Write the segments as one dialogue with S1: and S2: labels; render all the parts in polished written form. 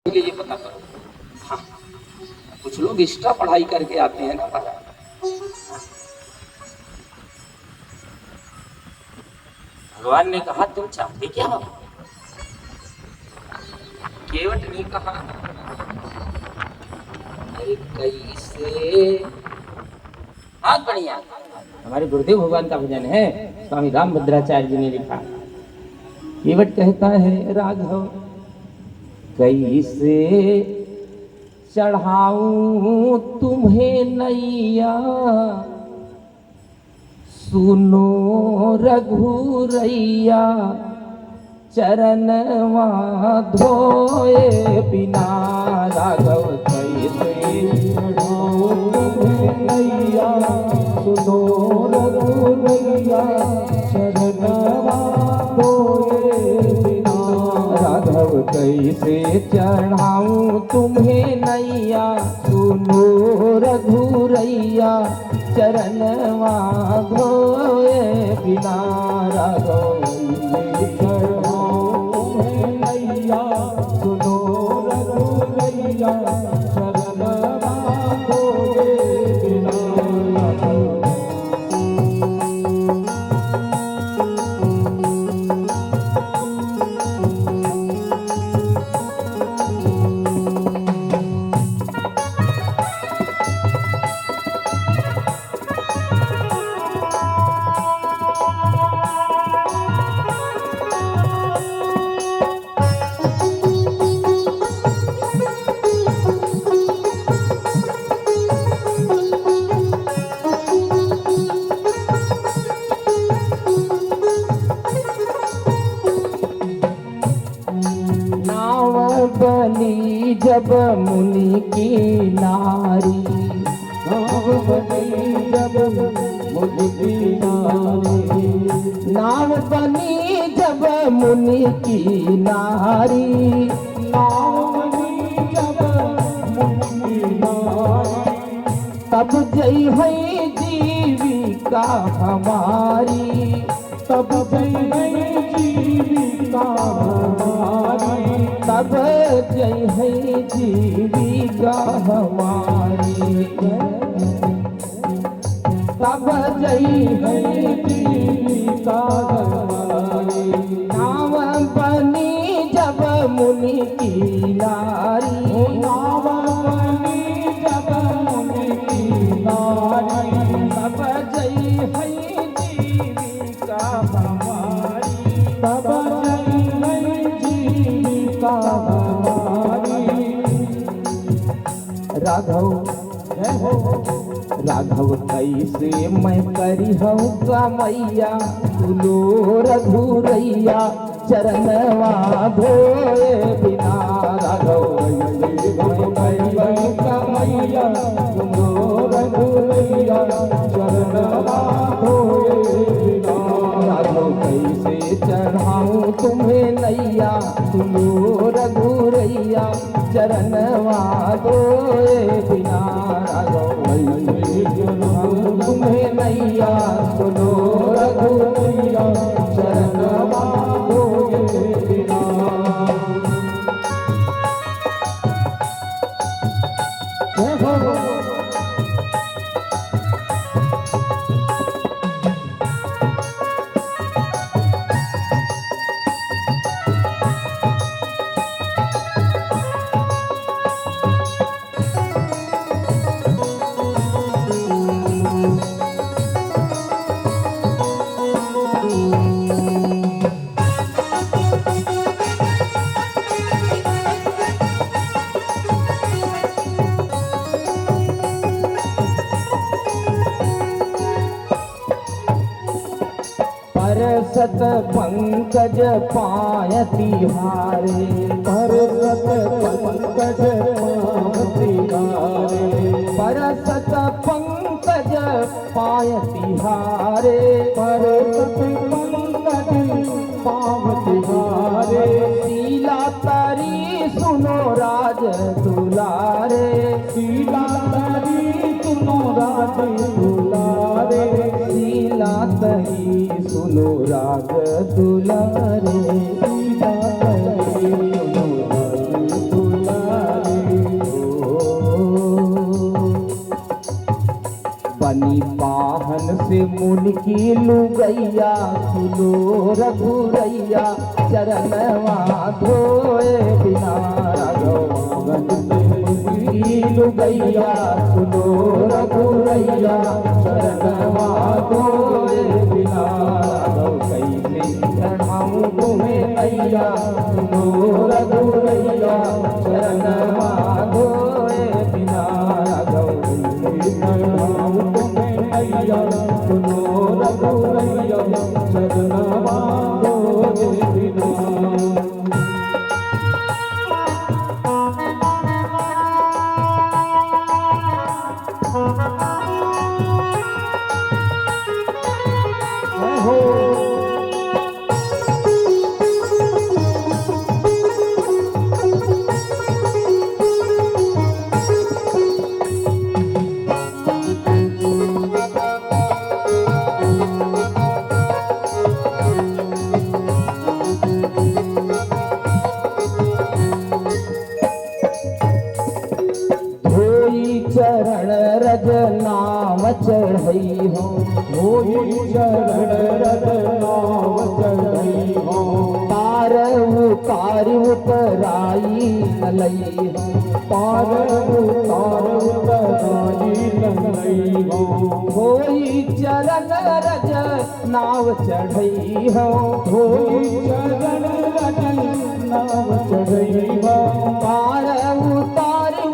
S1: के लिए पता करो। हाँ, कुछ लोग एक्स्ट्रा पढ़ाई करके आते हैं ना महाराज। भगवान ने कहा तुम चाहते क्या हो? केवट ने कहा अरे कैसे। हाँ बढ़िया, हमारे गुरुदेव भगवान का भजन है, स्वामी रामभद्राचार्य जी ने लिखा। केवट कहता है राघव कैसे चढ़ाऊं तुम्हें नैया, सुनो रघुरैया चरणवा धोए बिना। राघव कैसे चढ़ाऊं तुम्हें नैया, सुनो रघुरैया चरणवा धोए बिना। राघव कैसे चढ़ाऊं तुम्हें नैया, सुनो रघुरैया चरणवा धोए बिना। राघव कैसे चढ़ाऊं तुम्हें नैया, सुनो रघुरैया चरणवा धोए बिना। बनी जब मुनि की नारी, नाव बनी जब मुनि की नारी। नाव बनी जब मुनि की नारी, नाव बनी जब मुनि की नारी। तब जई है जीविका हमारी, तब जई है जीविका हमारी। तब जय है जीविका हमारी, तब जय है जीविका हमारी। नाव बनी जब मुनि की नारी, नाव बनी जब मुनि की नारी। तब जय है जीविका हमारी, तब राघव जय हो। राघव कैसे मैं करी हूँ कमैया, सुनो रघुरैया चरणवा धोए बिना। राघव कैसे मैं करी हूँ कमैया, सुनो रघुरैया चरणवा धोए बिना। राघव कैसे चढ़ाऊं तुम्हें नैया, सुनो रघुरैया चरणवा धोए बिना। राघव कैसे चढ़ाऊं तुम्हें नैया, सुनो रघुरैया चरणवा धोए बिना। परसत पंकज पाय तिहारे, परसत पंकज पाय तिहारे। परसत पंकज पाय तिहारे, परसत पंकज पाय तिहारे। शीला तरी सुनो राज दुलारे, शीला तरी सुनो राज दुलारे। शीला तरी सुनो राग दुलारे, शीला तरी सुनो राग दुलारे। मन से मुन की लुगैया सुनो रघुरैया चरणवा धोए बिना राघव मन से मुन की लुगैया सुनो रघुरैया चरणवा धोए बिना राघव कैसे चढ़ाऊं तुम्हें नैया सुनो रघुरैया चरणवा धोए बिना राघव कैसे चढ़ाऊं तुम्हें नैया सुनो रघुरैया चरणवा धोए बिना। चरण रज नाम चढ़ई हो चरण रज नाम चढ़ई हो पार उतराई नलई हो पार उतराई नलई हो होई चरण रज नाव चढ़ई हो होई चरण रज नाव चढ़ई हो पार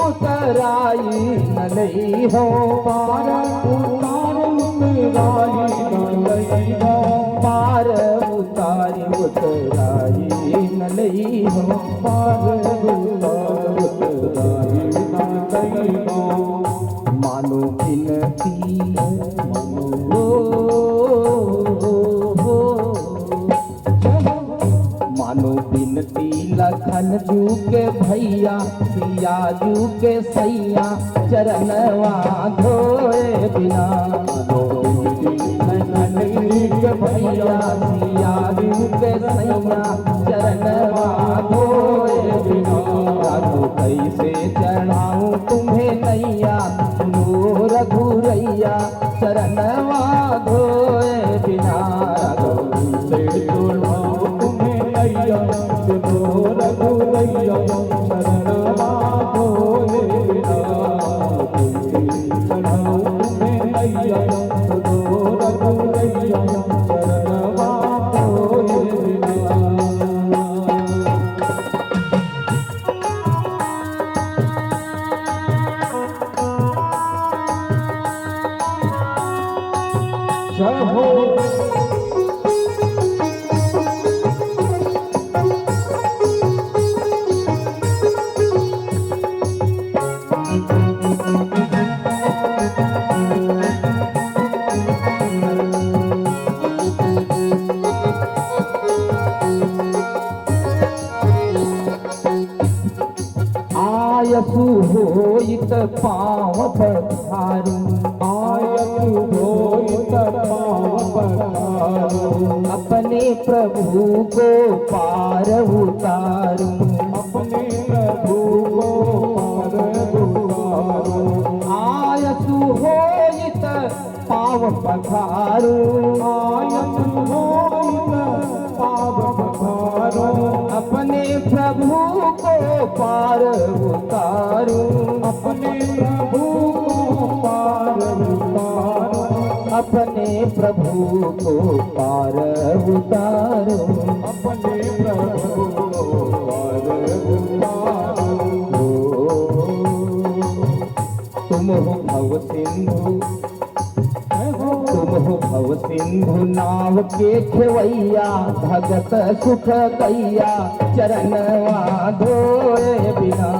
S1: उतराई नलई हो पार उतराई नलई हो पार उतराई नलई हो पार उतराई नलई हो मानो बिनती मानो बिनती लखन जू के भैया सिया जू के सैया चरणवा धोए बिना लखन जू के भैया सिया जू के सैया चरणवा धोए बिना राघव कैसे चढ़ाऊं तुम्हें नैया सुनो रघुरैया चरणवा धोए बिना राघव कैसे चढ़ाऊं तुम्हें नैया सुनो रघुरैया चरणवा धोए बिना चढ़ाऊं तुम्हें नैया सुनो रघुरैया चरणवा धोए बिना। जय हो आयसु होइत पाँव पखारू आयसु होइत पाँव पखारू अपने प्रभु को पार उतारू अपने प्रभु को पार उतारू आयसु होइत पाँव पखारू आयसु होइत पाँव पखारू अपने प्रभु को पार उतारू अपने प्रभु को पार उतारू अपने प्रभु को पार उतारू अपने प्रभु को पार उतारू तुम हो भव सिंधु तुम हो भव सिंधु नाव के खेवैया भगत सुख कैया चरणवा धोए बिना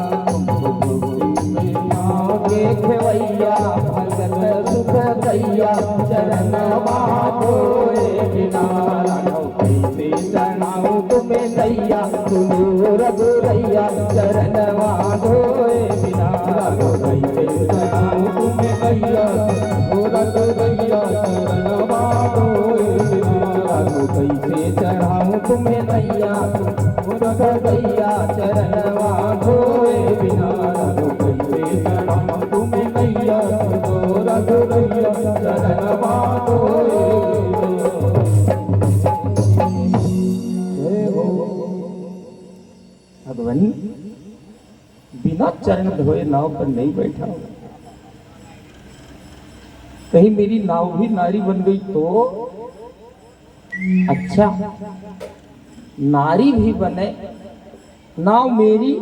S1: नाव के खेवैया भगत सुख कैया चरणवा धोए बिना राघव कैसे चढ़ाऊं तुम्हें नैया सुनो रघुरैया चरणवा धोए बिना राघव कैसे चढ़ाऊं तुम्हें नैया रघुरैया चरणवा धोए बिना राघव कैसे चढ़ाऊं तुम्हें नैया रघुरैया चरणवा धोए बिना चरण धोए नाव पर नहीं बैठा हूं। कहीं मेरी नाव भी नारी बन गई तो अच्छा, नारी भी बने, नाव मेरी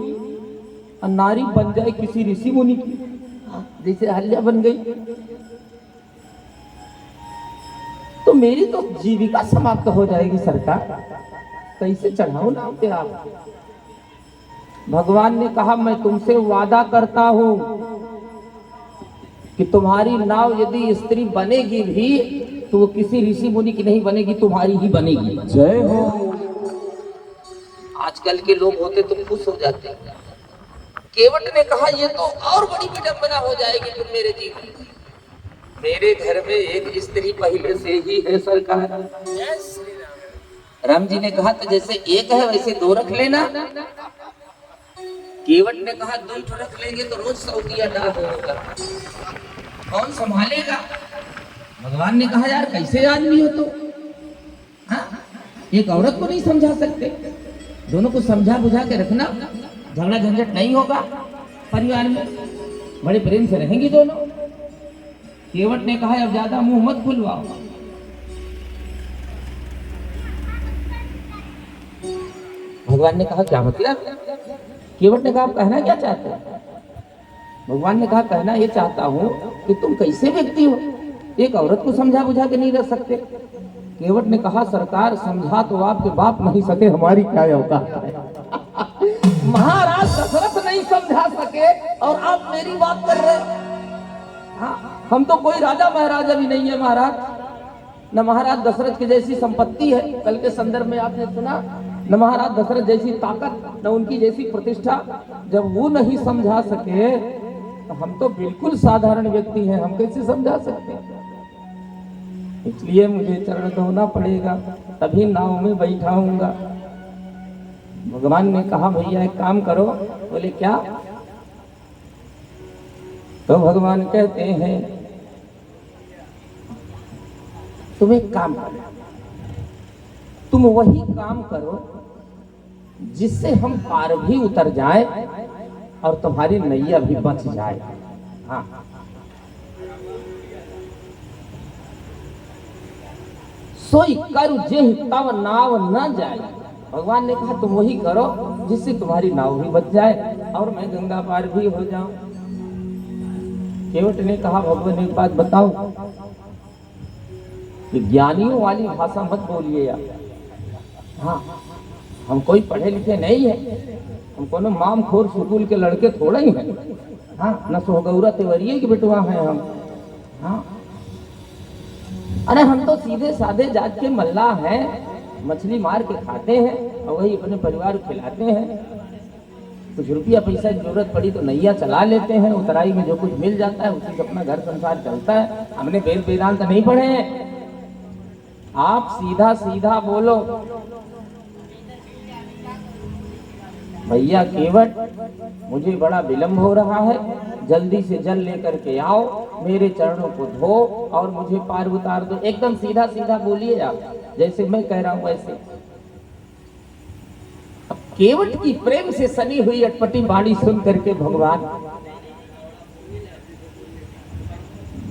S1: और नारी बन जाए किसी ऋषि मुनि की, जैसे अहल्या बन गई, तो मेरी तो जीविका समाप्त हो जाएगी सरकार। कैसे चढ़ाओ नाव पे आप? भगवान ने कहा मैं तुमसे वादा करता हूं कि तुम्हारी नाव यदि स्त्री बनेगी भी तो वो किसी ऋषि मुनि की नहीं बनेगी, तुम्हारी ही बनेगी।
S2: जय हो।
S1: आजकल के लोग होते तो खुश हो जाते। केवट ने कहा ये तो और बड़ी विडंबना हो जाएगी तुम मेरे जीवन में। मेरे घर में एक स्त्री पहले से ही है सरकार। राम जी ने कहा तो जैसे एक है वैसे दो रख लेना। केवट ने कहा दो रख लेंगे तो रोज सऊदिया डाल होगा, कौन संभालेगा? भगवान ने कहा यार कैसे आदमी हो तो, हाँ? एक औरत को नहीं समझा सकते, दोनों को समझा बुझा के रखना, झगड़ा झंझट नहीं होगा परिवार में, बड़े प्रेम से रहेंगी दोनों। केवट ने कहा अब ज्यादा मुंह मत खुलवाओ। भगवान ने कहा क्या मतलब? केवट ने कहा आप कहना क्या चाहते हो? भगवान ने कहा कहना ये चाहता हूं कि तुम कैसे व्यक्ति हो, एक औरत को समझा बुझा के नहीं रह सकते। केवट ने कहा सरकार समझा तो आपके बाप नहीं सके, हमारी क्या औकात है। महाराज दशरथ नहीं समझा सके और आप मेरी बात कर रहे हैं। हाँ, हम तो कोई राजा महाराजा भी नहीं है महाराज, न महाराज दशरथ की जैसी संपत्ति है, कल के संदर्भ में आपने सुना, न महाराज दशरथ जैसी ताकत, न उनकी जैसी प्रतिष्ठा। जब वो नहीं समझा सके तो हम तो बिल्कुल साधारण व्यक्ति हैं, हम कैसे समझा सकते हैं? इसलिए मुझे चरण धोना पड़ेगा, तभी नाव में बैठाऊंगा। भगवान ने कहा भैया एक काम करो। बोले क्या? तो भगवान कहते हैं तुम एक काम करो, तुम वही काम करो जिससे हम पार भी उतर जाए और तुम्हारी नैया भी बच जाए। हाँ, सोई करु जेहि तव नाव न जाए। भगवान ने कहा तुम वही करो जिससे तुम्हारी नाव भी बच जाए और मैं गंगा पार भी हो जाऊं। केवट ने कहा भगवान एक बात बताओ कि ज्ञानियों वाली भाषा मत बोलिए यार। हाँ, हम कोई पढ़े लिखे नहीं है, हम कोनो माम खोर स्कूल के लड़के थोड़ा ही हैं। हाँ, न सोहगौरा तेवरिए की बेटवा हैं हम। हाँ, अरे हम तो सीधे साधे जात के मल्लाह हैं, मछली मार के खाते हैं और वही अपने परिवार को खिलाते हैं। कुछ रुपया पैसा की जरूरत पड़ी तो नैया चला लेते हैं, उतराई में जो कुछ मिल जाता है उसी से अपना घर संसार चलता है। हमने वेद वेदांत नहीं पढ़े हैं। आप सीधा सीधा बोलो भैया केवट मुझे बड़ा विलंब हो रहा है, जल्दी से जल लेकर के आओ, मेरे चरणों को धो और मुझे पार उतार दो। एकदम सीधा सीधा बोलिए आप, जैसे मैं कह रहा हूं वैसे। अब केवट की प्रेम से सनी हुई अटपटी वाणी सुन करके भगवान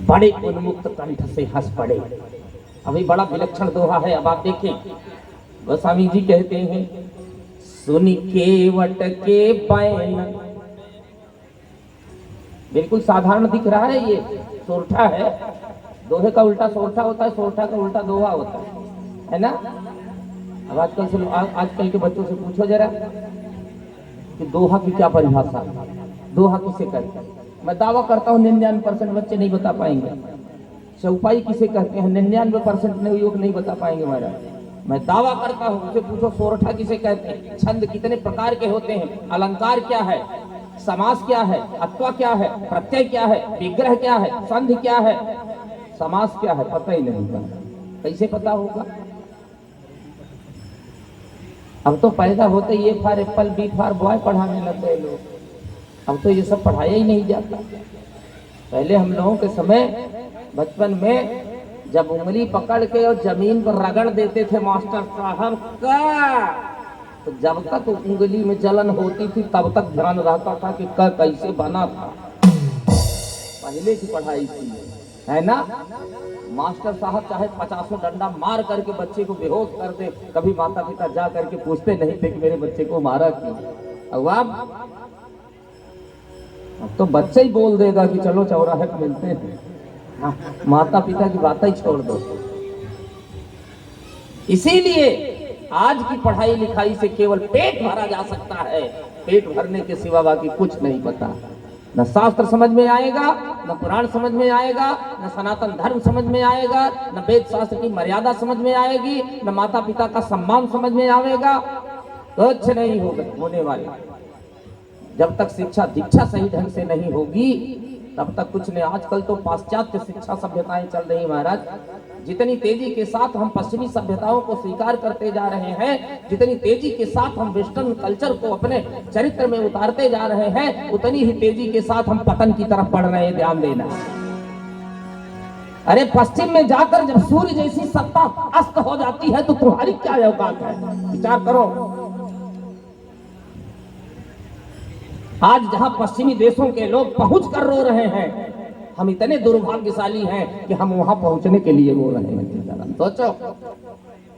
S1: बड़े उन्मुक्त कंठ से हंस पड़े। अभी बड़ा विलक्षण दोहा है, अब आप देखें। गोस्वामी जी कहते हैं सुन केवट के पैन, बिल्कुल साधारण दिख रहा है, ये सोरठा है। दोहे का उल्टा सोरठा होता है, सोरठा का उल्टा दोहा होता है ना? अब आजकल के बच्चों से पूछो जरा कि दोहा की क्या परिभाषा, दोहा किसे कहते हैं? मैं दावा करता हूँ 99% बच्चे नहीं बता पाएंगे। चौपाई किसे कहते हैं? 99% लोग नहीं बता पाएंगे महाराज। मैं दावा करता हूँ, उसे पूछो सोरठा किसे कहते हैं, छंद कितने प्रकार के होते हैं, अलंकार क्या है, समास क्या है, अथवा क्या है, प्रत्यय क्या है, विग्रह क्या है, संधि क्या है, समास क्या है, पता ही नहीं था। कैसे पता होगा? अब तो पैदा होते ये for apple B for boy पढ़ाने लगते हैं लोग। अब तो ये सब पढ़ाया ही नहीं जाता। पहले हम लोगों के समय बचपन में जब उंगली पकड़ के और जमीन पर रगड़ देते थे मास्टर साहब का, तो जब तक उंगली में जलन होती थी तब तक ध्यान रहता था कि कैसे बना था। पहले की पढ़ाई थी, है ना। मास्टर साहब चाहे 50 डंडा मार करके बच्चे को बेहोश कर दे, कभी माता पिता जा करके पूछते नहीं थे कि मेरे बच्चे को मारा क्यों। अब तो बच्चा ही बोल देगा कि चलो चौराहे पे मिलते हैं। हाँ, माता पिता की बात ही छोड़ दो। इसीलिए आज की पढ़ाई लिखाई से केवल पेट भरा जा सकता है, पेट भरने के सिवा बाकी कुछ नहीं पता। न शास्त्र समझ में आएगा, न पुराण समझ में आएगा, न सनातन धर्म समझ में आएगा, न वेद शास्त्र की मर्यादा समझ में आएगी, न माता पिता का सम्मान समझ में आएगा। कुछ नहीं होगा होने वाला। जब तक शिक्षा दीक्षा सही ढंग से नहीं होगी तब तक कुछ नहीं। आजकल तो पाश्चात्य शिक्षा सभ्यताएं चल रही महाराज। जितनी तेजी के साथ हम पश्चिमी सभ्यताओं को स्वीकार करते जा रहे हैं, जितनी तेजी के साथ हम वेस्टर्न कल्चर को अपने चरित्र में उतारते जा रहे हैं, उतनी ही तेजी के साथ हम पतन की तरफ बढ़ रहे हैं। ध्यान देना। अरे पश्चिम में जाकर जब सूर्य जैसी सत्ता अस्त हो जाती है तो तुम्हारी क्या औकात है, विचार करो। आज जहां पश्चिमी देशों के लोग पहुंच कर रो रहे हैं, हम इतने दुर्भाग्यशाली हैं कि हम वहां पहुंचने के लिए रो रहे हैं। सोचो,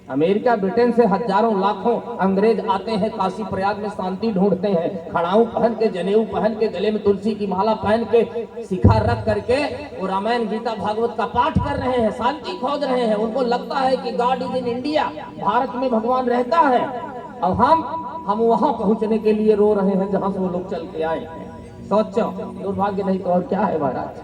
S1: अमेरिका ब्रिटेन से हजारों लाखों अंग्रेज आते हैं, काशी प्रयाग में शांति ढूंढते हैं, खड़ाऊ पहन के, जनेऊ पहन के, गले में तुलसी की माला पहन के, शिखा रख करके वो रामायण गीता भागवत का पाठ कर रहे हैं, शांति खोज रहे हैं। उनको लगता है कि God is in India, Bharat में भगवान रहता है। अब हम वहां पहुंचने के लिए रो रहे हैं जहां से वो लोग चल के आए हैं। सोचो, दुर्भाग्य नहीं तो और क्या है महाराज।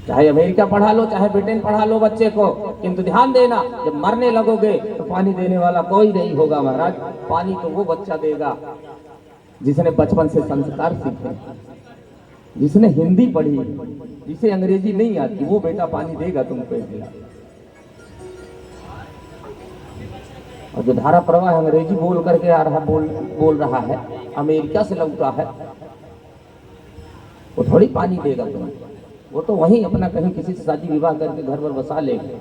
S1: चाहे अमेरिका पढ़ा लो, चाहे ब्रिटेन पढ़ा लो बच्चे को, किंतु ध्यान देना, जब मरने लगोगे तो पानी देने वाला कोई नहीं होगा महाराज। पानी तो वो बच्चा देगा जिसने बचपन से संस्कार सीखे, जिसने हिंदी पढ़ी, जिसे अंग्रेजी नहीं आती, वो बेटा पानी देगा तुमको। और जो धारा प्रवाह अंग्रेजी बोल करके आ रहा बोल रहा है, अमेरिका से लौटा है, वो थोड़ी पानी देगा तुम्हें। वो तो वहीं अपना कहीं किसी से शादी विवाह करके घर पर बसा लेगा।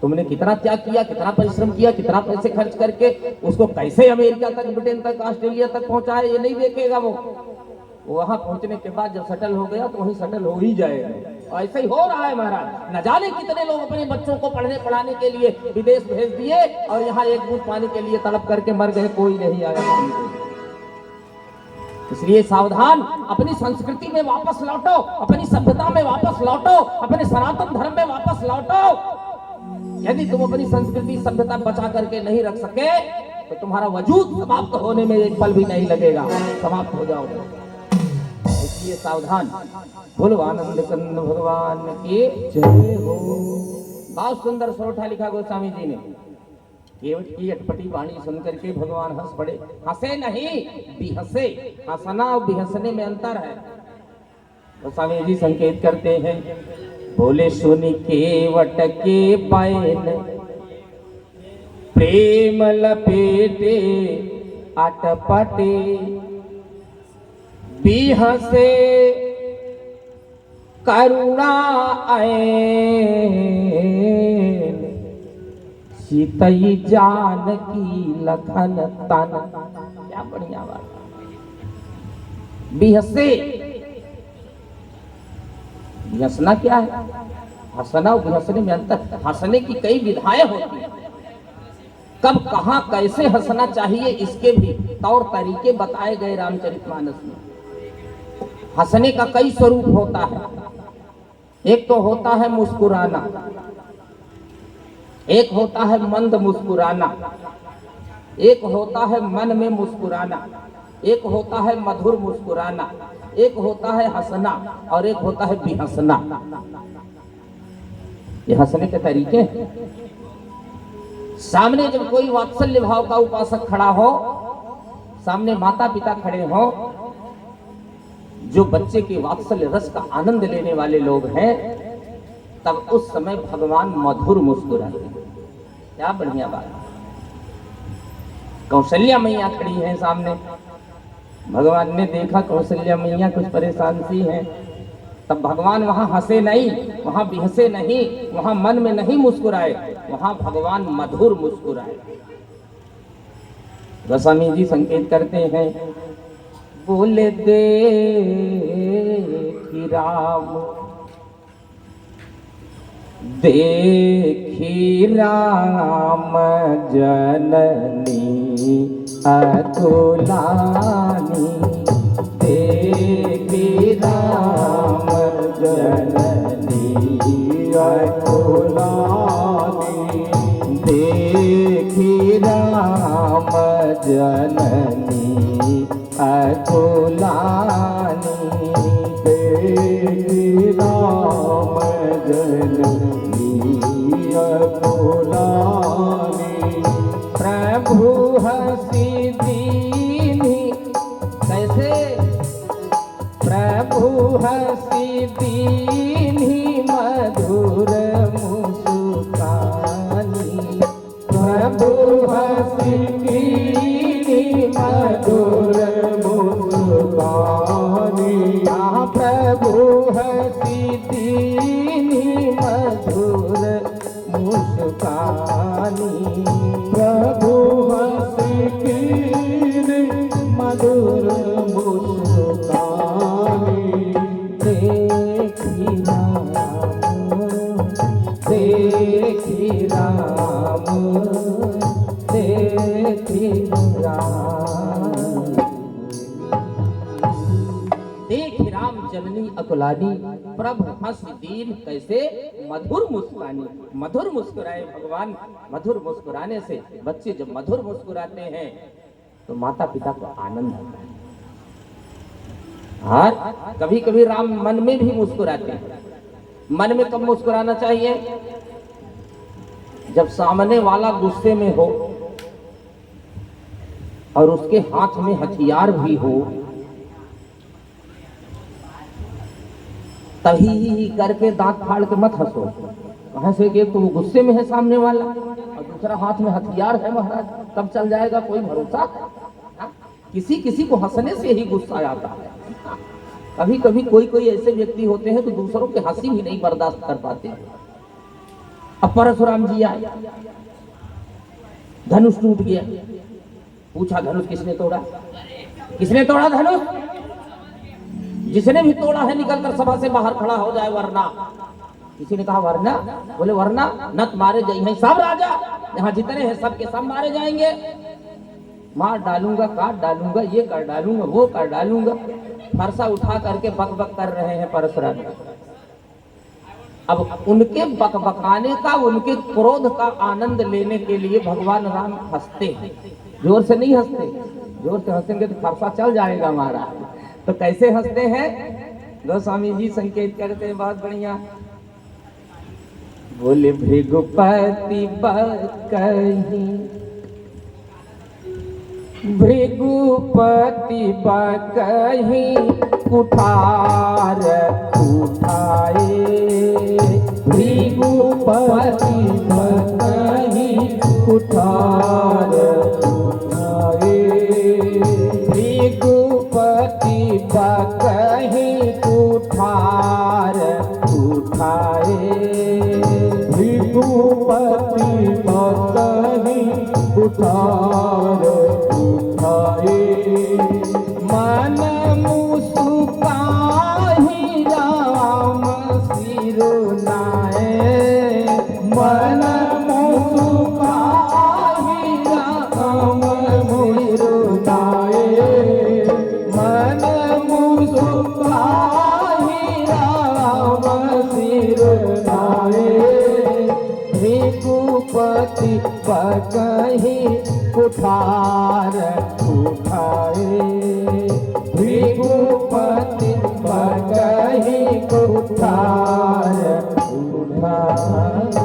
S1: तुमने कितना त्याग किया, कितना परिश्रम किया, कितना पैसे खर्च करके उसको कैसे अमेरिका तक, ब्रिटेन तक, ऑस्ट्रेलिया तक पहुंचाए, ये नहीं देखेगा। वो वहां पहुंचने के बाद जब सेटल हो गया तो वहीं सेटल हो ही जाएगा। ऐसा ही हो रहा है महाराज। न जाने कितने लोग अपने बच्चों को पढ़ने पढ़ाने के लिए विदेश भेज दिए और यहाँ एक बूंद पानी के लिए तड़प करके मर गए, कोई नहीं आया पानी को। इसलिए सावधान, अपनी संस्कृति में वापस लौटो, अपनी सभ्यता में वापस लौटो, अपने सनातन धर्म में वापस लौटो। यदि तुम अपनी संस्कृति सभ्यता बचा करके नहीं रख सके तो तुम्हारा वजूद समाप्त होने में एक पल भी नहीं लगेगा, समाप्त हो जाओगे। इसलिए सावधान। बोलो आनंद कंद भगवान की जय हो। बहुत सुंदर सोरठा लिखा गोस्वामी जी ने। केवट की अटपटी वाणी सुनकर के भगवान हंस पड़े। हंसे नहीं, बिहसे। हंसना और बिहसने में अंतर है। गोस्वामी जी संकेत करते हैं, बोले सुनी केवट के पैन, प्रेम लपेटे अटपटे, बिहसे करुणा ऐन, सीतई जान की लखन तन। क्या बढ़िया बात। बिहसे, बिहसना क्या है? हंसना और बिहसने में अंतर। हंसने की कई विधाएं होती हैं। कब, कहां, कैसे हंसना चाहिए इसके भी तौर तरीके बताए गए रामचरितमानस में। हंसने का कई स्वरूप होता है। एक तो होता है मुस्कुराना, एक होता है मंद मुस्कुराना, एक होता है मन में मुस्कुराना, एक होता है मधुर मुस्कुराना, एक होता है हंसना और एक होता है बिहसना। ये हंसने के तरीके हैं। सामने जब कोई वात्सल्य भाव का उपासक खड़ा हो, सामने माता पिता खड़े हो, जो बच्चे के वात्सल्य रस का आनंद लेने वाले लोग हैं, तब उस समय भगवान मधुर मुस्कुराते हैं। क्या बढ़िया बात। कौशल्या मैया खड़ी हैं सामने। भगवान ने देखा कौशल्या मैया कुछ परेशान सी हैं, तब भगवान वहां हंसे नहीं, वहां बिहसे नहीं, वहां मन में नहीं मुस्कुराए, वहां भगवान मधुर मुस्कुराए। गोस्वामी जी संकेत करते हैं, बोले देखी राम, देखी राम जननी अतुलानी, देखी राम जननी अतुलानी, देखी राम जननी अतुलानी, देखी राम जननी अतुलानी। प्रभु हंसी दीनी, कैसे? प्रभु हंसी दीनी मधुर मुस्कानी, प्रभु हंसी दीनी मधुर मुस्कानी, प्रभु हंसी दीनी मधुर मुस्कानी, प्रभु हंसी दीनी मधुर मुस्कानी। देखी राम, देखी राम, देखी राम, देखी राम जननी अकुलानी, प्रभु हंस दीन कैसे मधुर मुस्कानी। मधुर मुस्कुराए भगवान। मधुर मुस्कुराने से बच्चे जब मधुर मुस्कुराते हैं तो माता पिता को आनंद आता है। और कभी कभी राम मन में भी मुस्कुराते हैं। मन में कब मुस्कुराना चाहिए? जब सामने वाला गुस्से में हो और उसके हाथ में हथियार भी हो, तभी करके दांत फाड़ के मत हंसो। कहां से कि तो गुस्से में है सामने वाला और दूसरा हाथ में हथियार है महाराज, कब चल जाएगा कोई भरोसा? किसी किसी को हंसने से ही गुस्सा आता है। कभी कभी कोई कोई ऐसे व्यक्ति होते हैं तो दूसरों के हंसी भी नहीं बर्दाश्त कर पाते। अब परशुराम जी आए, धनुष टूट गया। पूछा धनुष किसने तोड़ा? किसने तोड़ा धनुष? जिसने भी तोड़ा है निकलकर सभा से बाहर खड़ा हो जाए, वरना। किसी ने कहा वरना? बोले वरना नत मारे जाएंगे सब राजा, यहाँ जितने हैं सबके सब मारे जाएंगे। मार डालूंगा, काट डालूंगा, ये कर डालूंगा, वो कर डालूंगा। फरसा उठा करके बकबक कर रहे हैं परशुराम। अब उनके बकबकाने का, उनके क्रोध का आनंद लेने के लिए भगवान राम हंसते हैं। जोर से नहीं हंसते, जोर से हंसेंगे तो फरसा चल जाएगा हमारा। तो कैसे हंसते हैं? गोस्वामी जी संकेत करते हैं, बहुत बढ़िया। बोले भृगुपति बकहि, भृगुपति बकहि कुठार उठाए, भृगुपति बकहि कुठार उठाए, भृगुपति बकहि कुठार उठाए, भृगुपति बकहि कुठार उठाए। मन मुस्काहि राम सिरुनाए, मन मुस्काहि राम सिरुनाए, मन मुस्काहि राम सिरुनाए, भृगुपति बकहि कुठार उठाए, भृगुपति बकहि कुठार उठाए।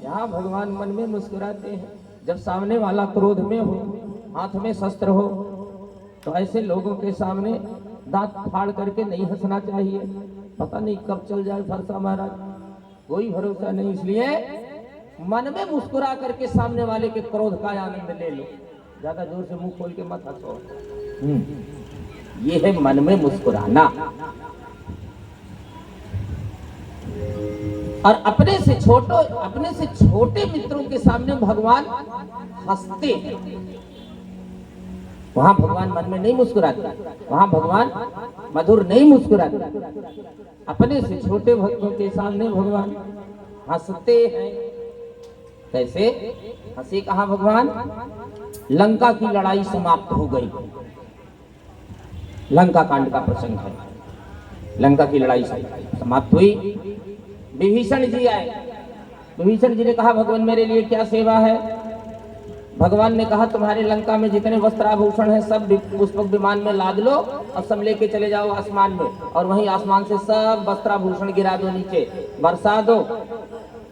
S1: यहाँ भगवान मन में मुस्कुराते हैं। जब सामने वाला क्रोध में हो, हाथ में शस्त्र हो, तो ऐसे लोगों के सामने दांत फाड़ करके नहीं हंसना चाहिए। पता नहीं कब चल जाए फरसा महाराज, कोई भरोसा नहीं। इसलिए मन में मुस्कुरा करके सामने वाले के क्रोध का आनंद ले लो। ज्यादा जोर से मुंह खोल के मत हंसो। ये है मन में मुस्कुराना। और अपने से छोटे मित्रों के सामने भगवान हंसते हैं। वहां भगवान मन में नहीं मुस्कुराते, वहां भगवान मधुर नहीं मुस्कुराते। अपने से छोटे भक्तों के सामने भगवान हंसते हैं। कैसे हंसे? कहा भगवान? लंका की लड़ाई समाप्त हो गई। लंका कांड का प्रसंग है। लंका की लड़ाई समाप्त हुई। विभीषण जी आए। विभीषण जी ने कहा भगवान मेरे लिए क्या सेवा है? भगवान ने कहा तुम्हारे लंका में जितने वस्त्राभूषण हैं सब पुष्पक विमान में लाद लो और सब लेके चले जाओ आसमान में, और वहीं आसमान से सब वस्त्राभूषण गिरा दो, नीचे बरसा दो।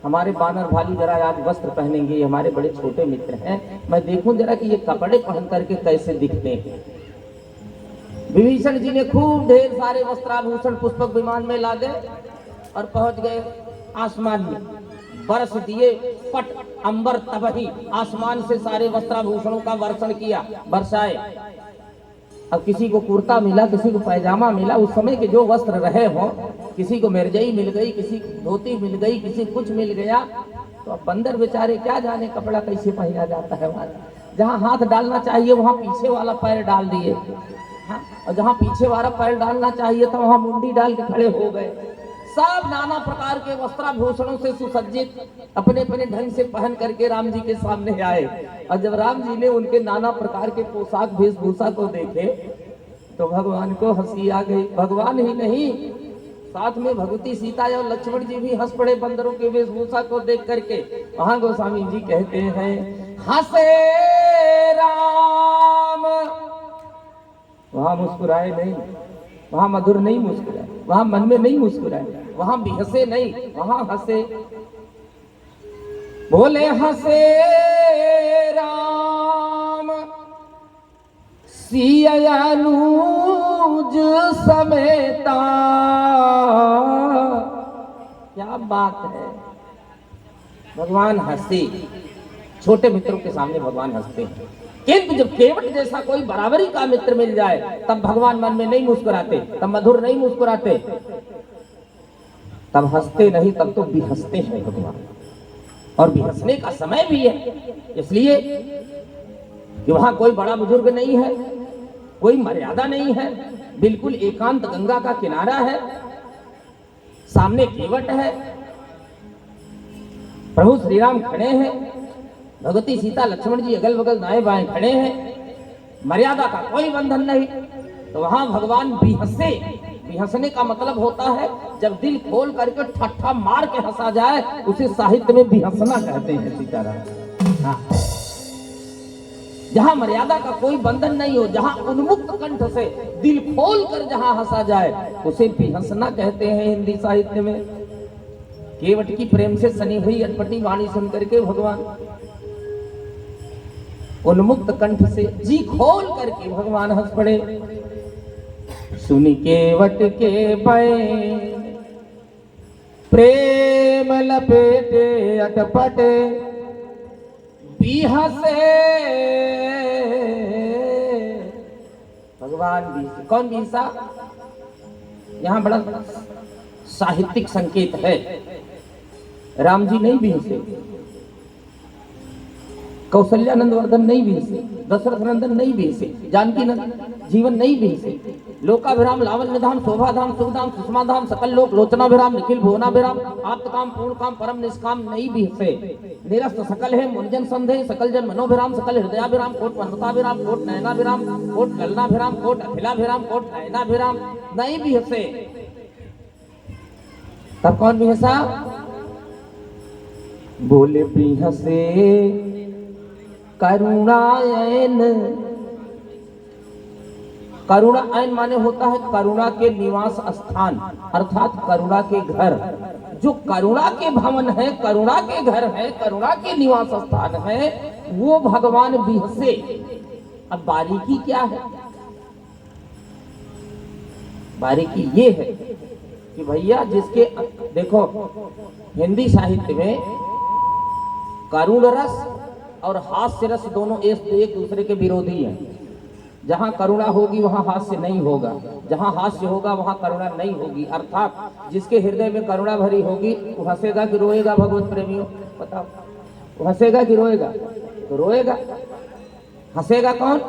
S1: हमारे बानर भालू जरा आज वस्त्र पहनेंगे, ये हमारे बड़े छोटे मित्र हैं, मैं देखूं जरा कि ये कपड़े पहन करके कैसे दिखते हैं। विभीषण जी ने खूब ढेर सारे वस्त्राभूषण पुष्पक विमान में लादे और पहुंच गए आसमान में। बरस दिए पट अंबर तबही, आसमान से सारे वस्त्राभूषणों का वर्षण किया, बरसाए। अब किसी को कुर्ता मिला, किसी को पैजामा मिला, उस समय के जो वस्त्र रहे हों, किसी को मिर्जई मिल गई, किसी को धोती मिल गई, किसी कुछ मिल गया। तो अब बंदर बेचारे क्या जाने कपड़ा कैसे पहना जाता है। वहां जहां हाथ डालना चाहिए वहां पीछे वाला पैर डाल दिए, हाँ? और जहां पीछे वाला पैर डालना चाहिए था वहां मुंडी डाल के खड़े हो गए। सब नाना प्रकार के वस्त्राभूषणों से सुसज्जित अपने अपने ढंग से पहन करके राम जी के सामने आए। और जब राम जी ने उनके नाना प्रकार के पोशाक वेशभूषा को देखे तो भगवान को हंसी आ गई। भगवान ही नहीं, साथ में भगवती सीता और लक्ष्मण जी भी हंस पड़े बंदरों के वेशभूषा को देख करके। वहां गोस्वामी जी कहते हैं हंसे राम, वहां मुस्कुराए नहीं, वहां मधुर नहीं मुस्कुराए, वहां मन में नहीं मुस्कुराए, वहां भी हंसे नहीं, वहां हंसे। बोले हंसे राम सिया अनुज समेता। क्या बात है, भगवान हंसे। छोटे मित्रों के सामने भगवान हंसते हैं, किंतु जब केवट जैसा कोई बराबरी का मित्र मिल जाए तब भगवान मन में नहीं मुस्कुराते, तब मधुर नहीं मुस्कुराते, तब हंसते नहीं, तब तो भी हंसते हैं भगवान। और भी हंसने का समय भी है, इसलिए कि वहां कोई बड़ा बुजुर्ग नहीं है, कोई मर्यादा नहीं है, बिल्कुल एकांत गंगा का किनारा है, सामने केवट है, प्रभु श्री राम खड़े हैं, भगवती सीता लक्ष्मण जी अगल बगल दाएं बाएं खड़े हैं, मर्यादा का कोई बंधन नहीं। तो वहां भगवान भी हंसे। भी हंसने का मतलब होता है जब दिल खोल करके ठट्ठा मार के हंसा जाए, उसे साहित्य में भी हंसना कहते हैं सीताराम। हाँ, जहां मर्यादा का कोई बंधन नहीं हो, जहां उन्मुक्त कंठ से दिल खोल कर जहां हंसा जाए, उसे भी हंसना कहते हैं हिंदी साहित्य में। केवट की प्रेम से सनी हुई अटपटी वाणी सुन करके भगवान उन्मुक्त कंठ से जी खोल करके भगवान हंस पड़े। सुनी केवट के बैन प्रेम लपेटे अटपटे भी हंसे। भगवान भी, कौन भी हंसा? यहां बड़ा साहित्यिक संकेत है। राम जी नहीं भी हंसे, कौशल्या नंदवर्धन नहीं भी हंसे, दशरथ नंदन नहीं भी हंसे, जानकी नंदन जीवन नहीं भी हंसे, लोकाभिराम लावण्य धाम शोभाधाम सुखधाम सुषमाधाम सकल लोक लोचनाभिराम निखिल भुवनाभिराम आप्त काम पूर्ण काम परम निष्काम नहीं भी हंसे। निरस्त सकल है मुंजन संदेह सकल जन मनोभिराम सकल हृदयाभिराम कोट मनताभिराम कोट नयनाभिराम कोट ललनाभिराम कोट अखिलाभिराम कोट नयनाभिराम नहीं भी हंसे। तब कौन भी हंसा? बोले भी हंसे करुणायन। करुणायन माने होता है करुणा के निवास स्थान, अर्थात करुणा के घर। जो करुणा के भवन है, करुणा के घर है, करुणा के निवास स्थान है, वो भगवान भी हंसे। अब बारीकी क्या है? बारीकी ये है कि भैया जिसके, देखो हिंदी साहित्य में करुण रस और हास्य रस दोनों एक दूसरे के विरोधी हैं। जहां करुणा होगी वहां हास्य नहीं होगा, जहां हास्य होगा वहां करुणा नहीं होगी। अर्थात जिसके हृदय में करुणा भरी होगी वो हंसेगा कि रोएगा? भगवत प्रेमियों बताओ, वो हंसेगा कि रोएगा? तो रोएगा। हंसेगा कौन?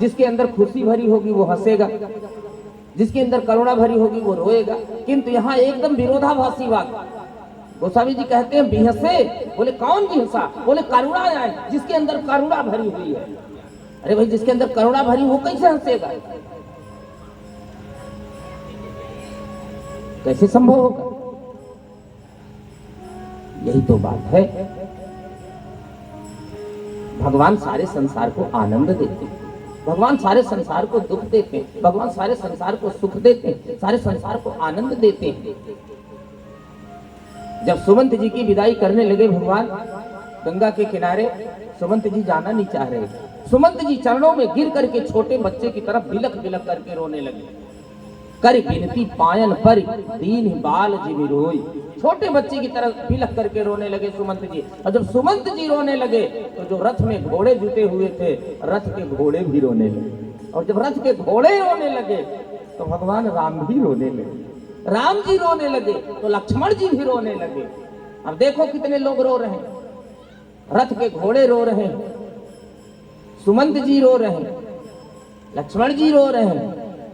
S1: जिसके अंदर खुशी भरी होगी वो हंसेगा, जिसके अंदर करुणा भरी होगी वो रोएगा। किंतु यहाँ एकदम विरोधाभासी बात। गोस्वामी जी कहते हैं बिहसे, बोले कौन बिहसा? बोले करुणा आए, जिसके अंदर करुणा भरी हुई है। अरे भाई जिसके अंदर करुणा भरी वो कैसे हंसेगा? कैसे संभव होगा? यही तो बात है। भगवान सारे संसार को आनंद देते हैं, भगवान सारे संसार को दुख देते हैं, भगवान सारे संसार को सुख देते हैं, सारे संसार को आनंद देते हैं। जब सुमंत जी की विदाई करने लगे भगवान गंगा के किनारे, सुमंत जी जाना नहीं चाह रहे। सुमंत जी चरणों में गिर करके छोटे बच्चे की तरफ बिलख बिलख करके रोने लगे। कर बिनती पायन पर दीन बाल जी रोई। छोटे बच्चे की तरफ बिलख करके रोने लगे सुमंत जी। और जब सुमंत जी रोने लगे तो जो रथ में घोड़े जुटे हुए थे, रथ के घोड़े भी रोने लगे। और जब रथ के घोड़े रोने लगे तो भगवान राम भी रोने लगे। राम जी रोने लगे तो लक्ष्मण जी भी रोने लगे। अब देखो कितने लोग रो रहे हैं। रथ के घोड़े रो रहे हैं, सुमंत जी रो रहे हैं, लक्ष्मण जी रो रहे हैं,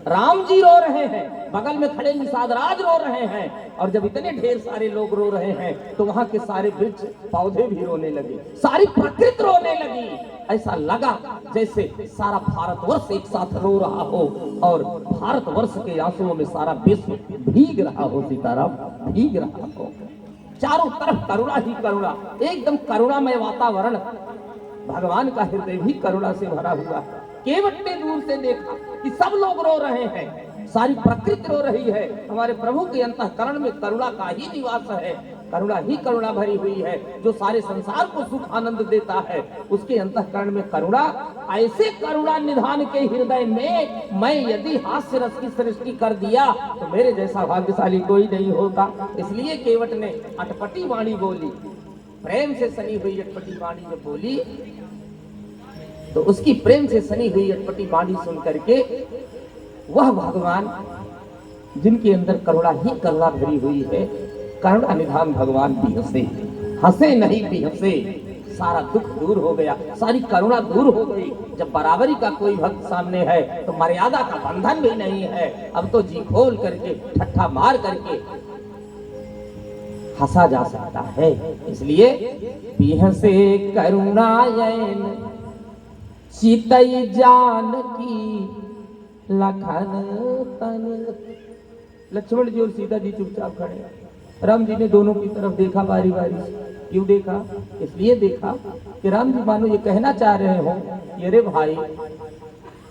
S1: राम जी रो रहे हैं, बगल में खड़े निषाद राज रो रहे हैं। और जब इतने ढेर सारे लोग रो रहे हैं तो वहां के सारे वृक्ष पौधे भी रोने लगे, सारी प्रकृति रोने लगी। ऐसा लगा जैसे सारा भारतवर्ष एक साथ रो रहा हो और भारतवर्ष के आंसुओं में सारा विश्व भीग रहा हो, सीताराम भीग रहा हो। चारों तरफ करुणा ही करुणा, एकदम करुणामय वातावरण। भगवान का हृदय भी करुणा से भरा हुआ। केवट ने दूर से देखा कि सब लोग रो रहे हैं, सारी प्रकृति रो रही है। हमारे प्रभु के अंतःकरण में करुणा का ही निवास है, करुणा ही करुणा भरी हुई है। जो सारे संसार को सुख आनंद देता है उसके अंतःकरण में करुणा। ऐसे करुणा निधान के हृदय में मैं यदि हास्य रस की सृष्टि कर दिया तो मेरे जैसा भाग्यशाली कोई नहीं होगा। इसलिए केवट ने अटपटी वाणी बोली, प्रेम से सनी हुई अटपटी वाणी जब बोली तो उसकी प्रेम से सनी हुई अटपटी वाणी सुन करके वह भगवान जिनके अंदर करुणा ही करुणा भरी हुई है, करुणा निधान भगवान भी हंसे, हंसे नहीं भी हंसे। सारा दुख दूर हो गया, सारी करुणा दूर हो गई। जब बराबरी का कोई भक्त सामने है तो मर्यादा का बंधन भी नहीं है। अब तो जी खोल करके ठट्ठा मार करके हंसा जा सकता है। इसलिए बिहसे करुणायन चितई जान की लखन तन। लक्ष्मण जी और सीता जी चुपचाप खड़े। राम जी ने दोनों की तरफ देखा बारी बारी से। क्यों देखा? इसलिए देखा कि राम जी मानो ये कहना चाह रहे हो कि अरे भाई,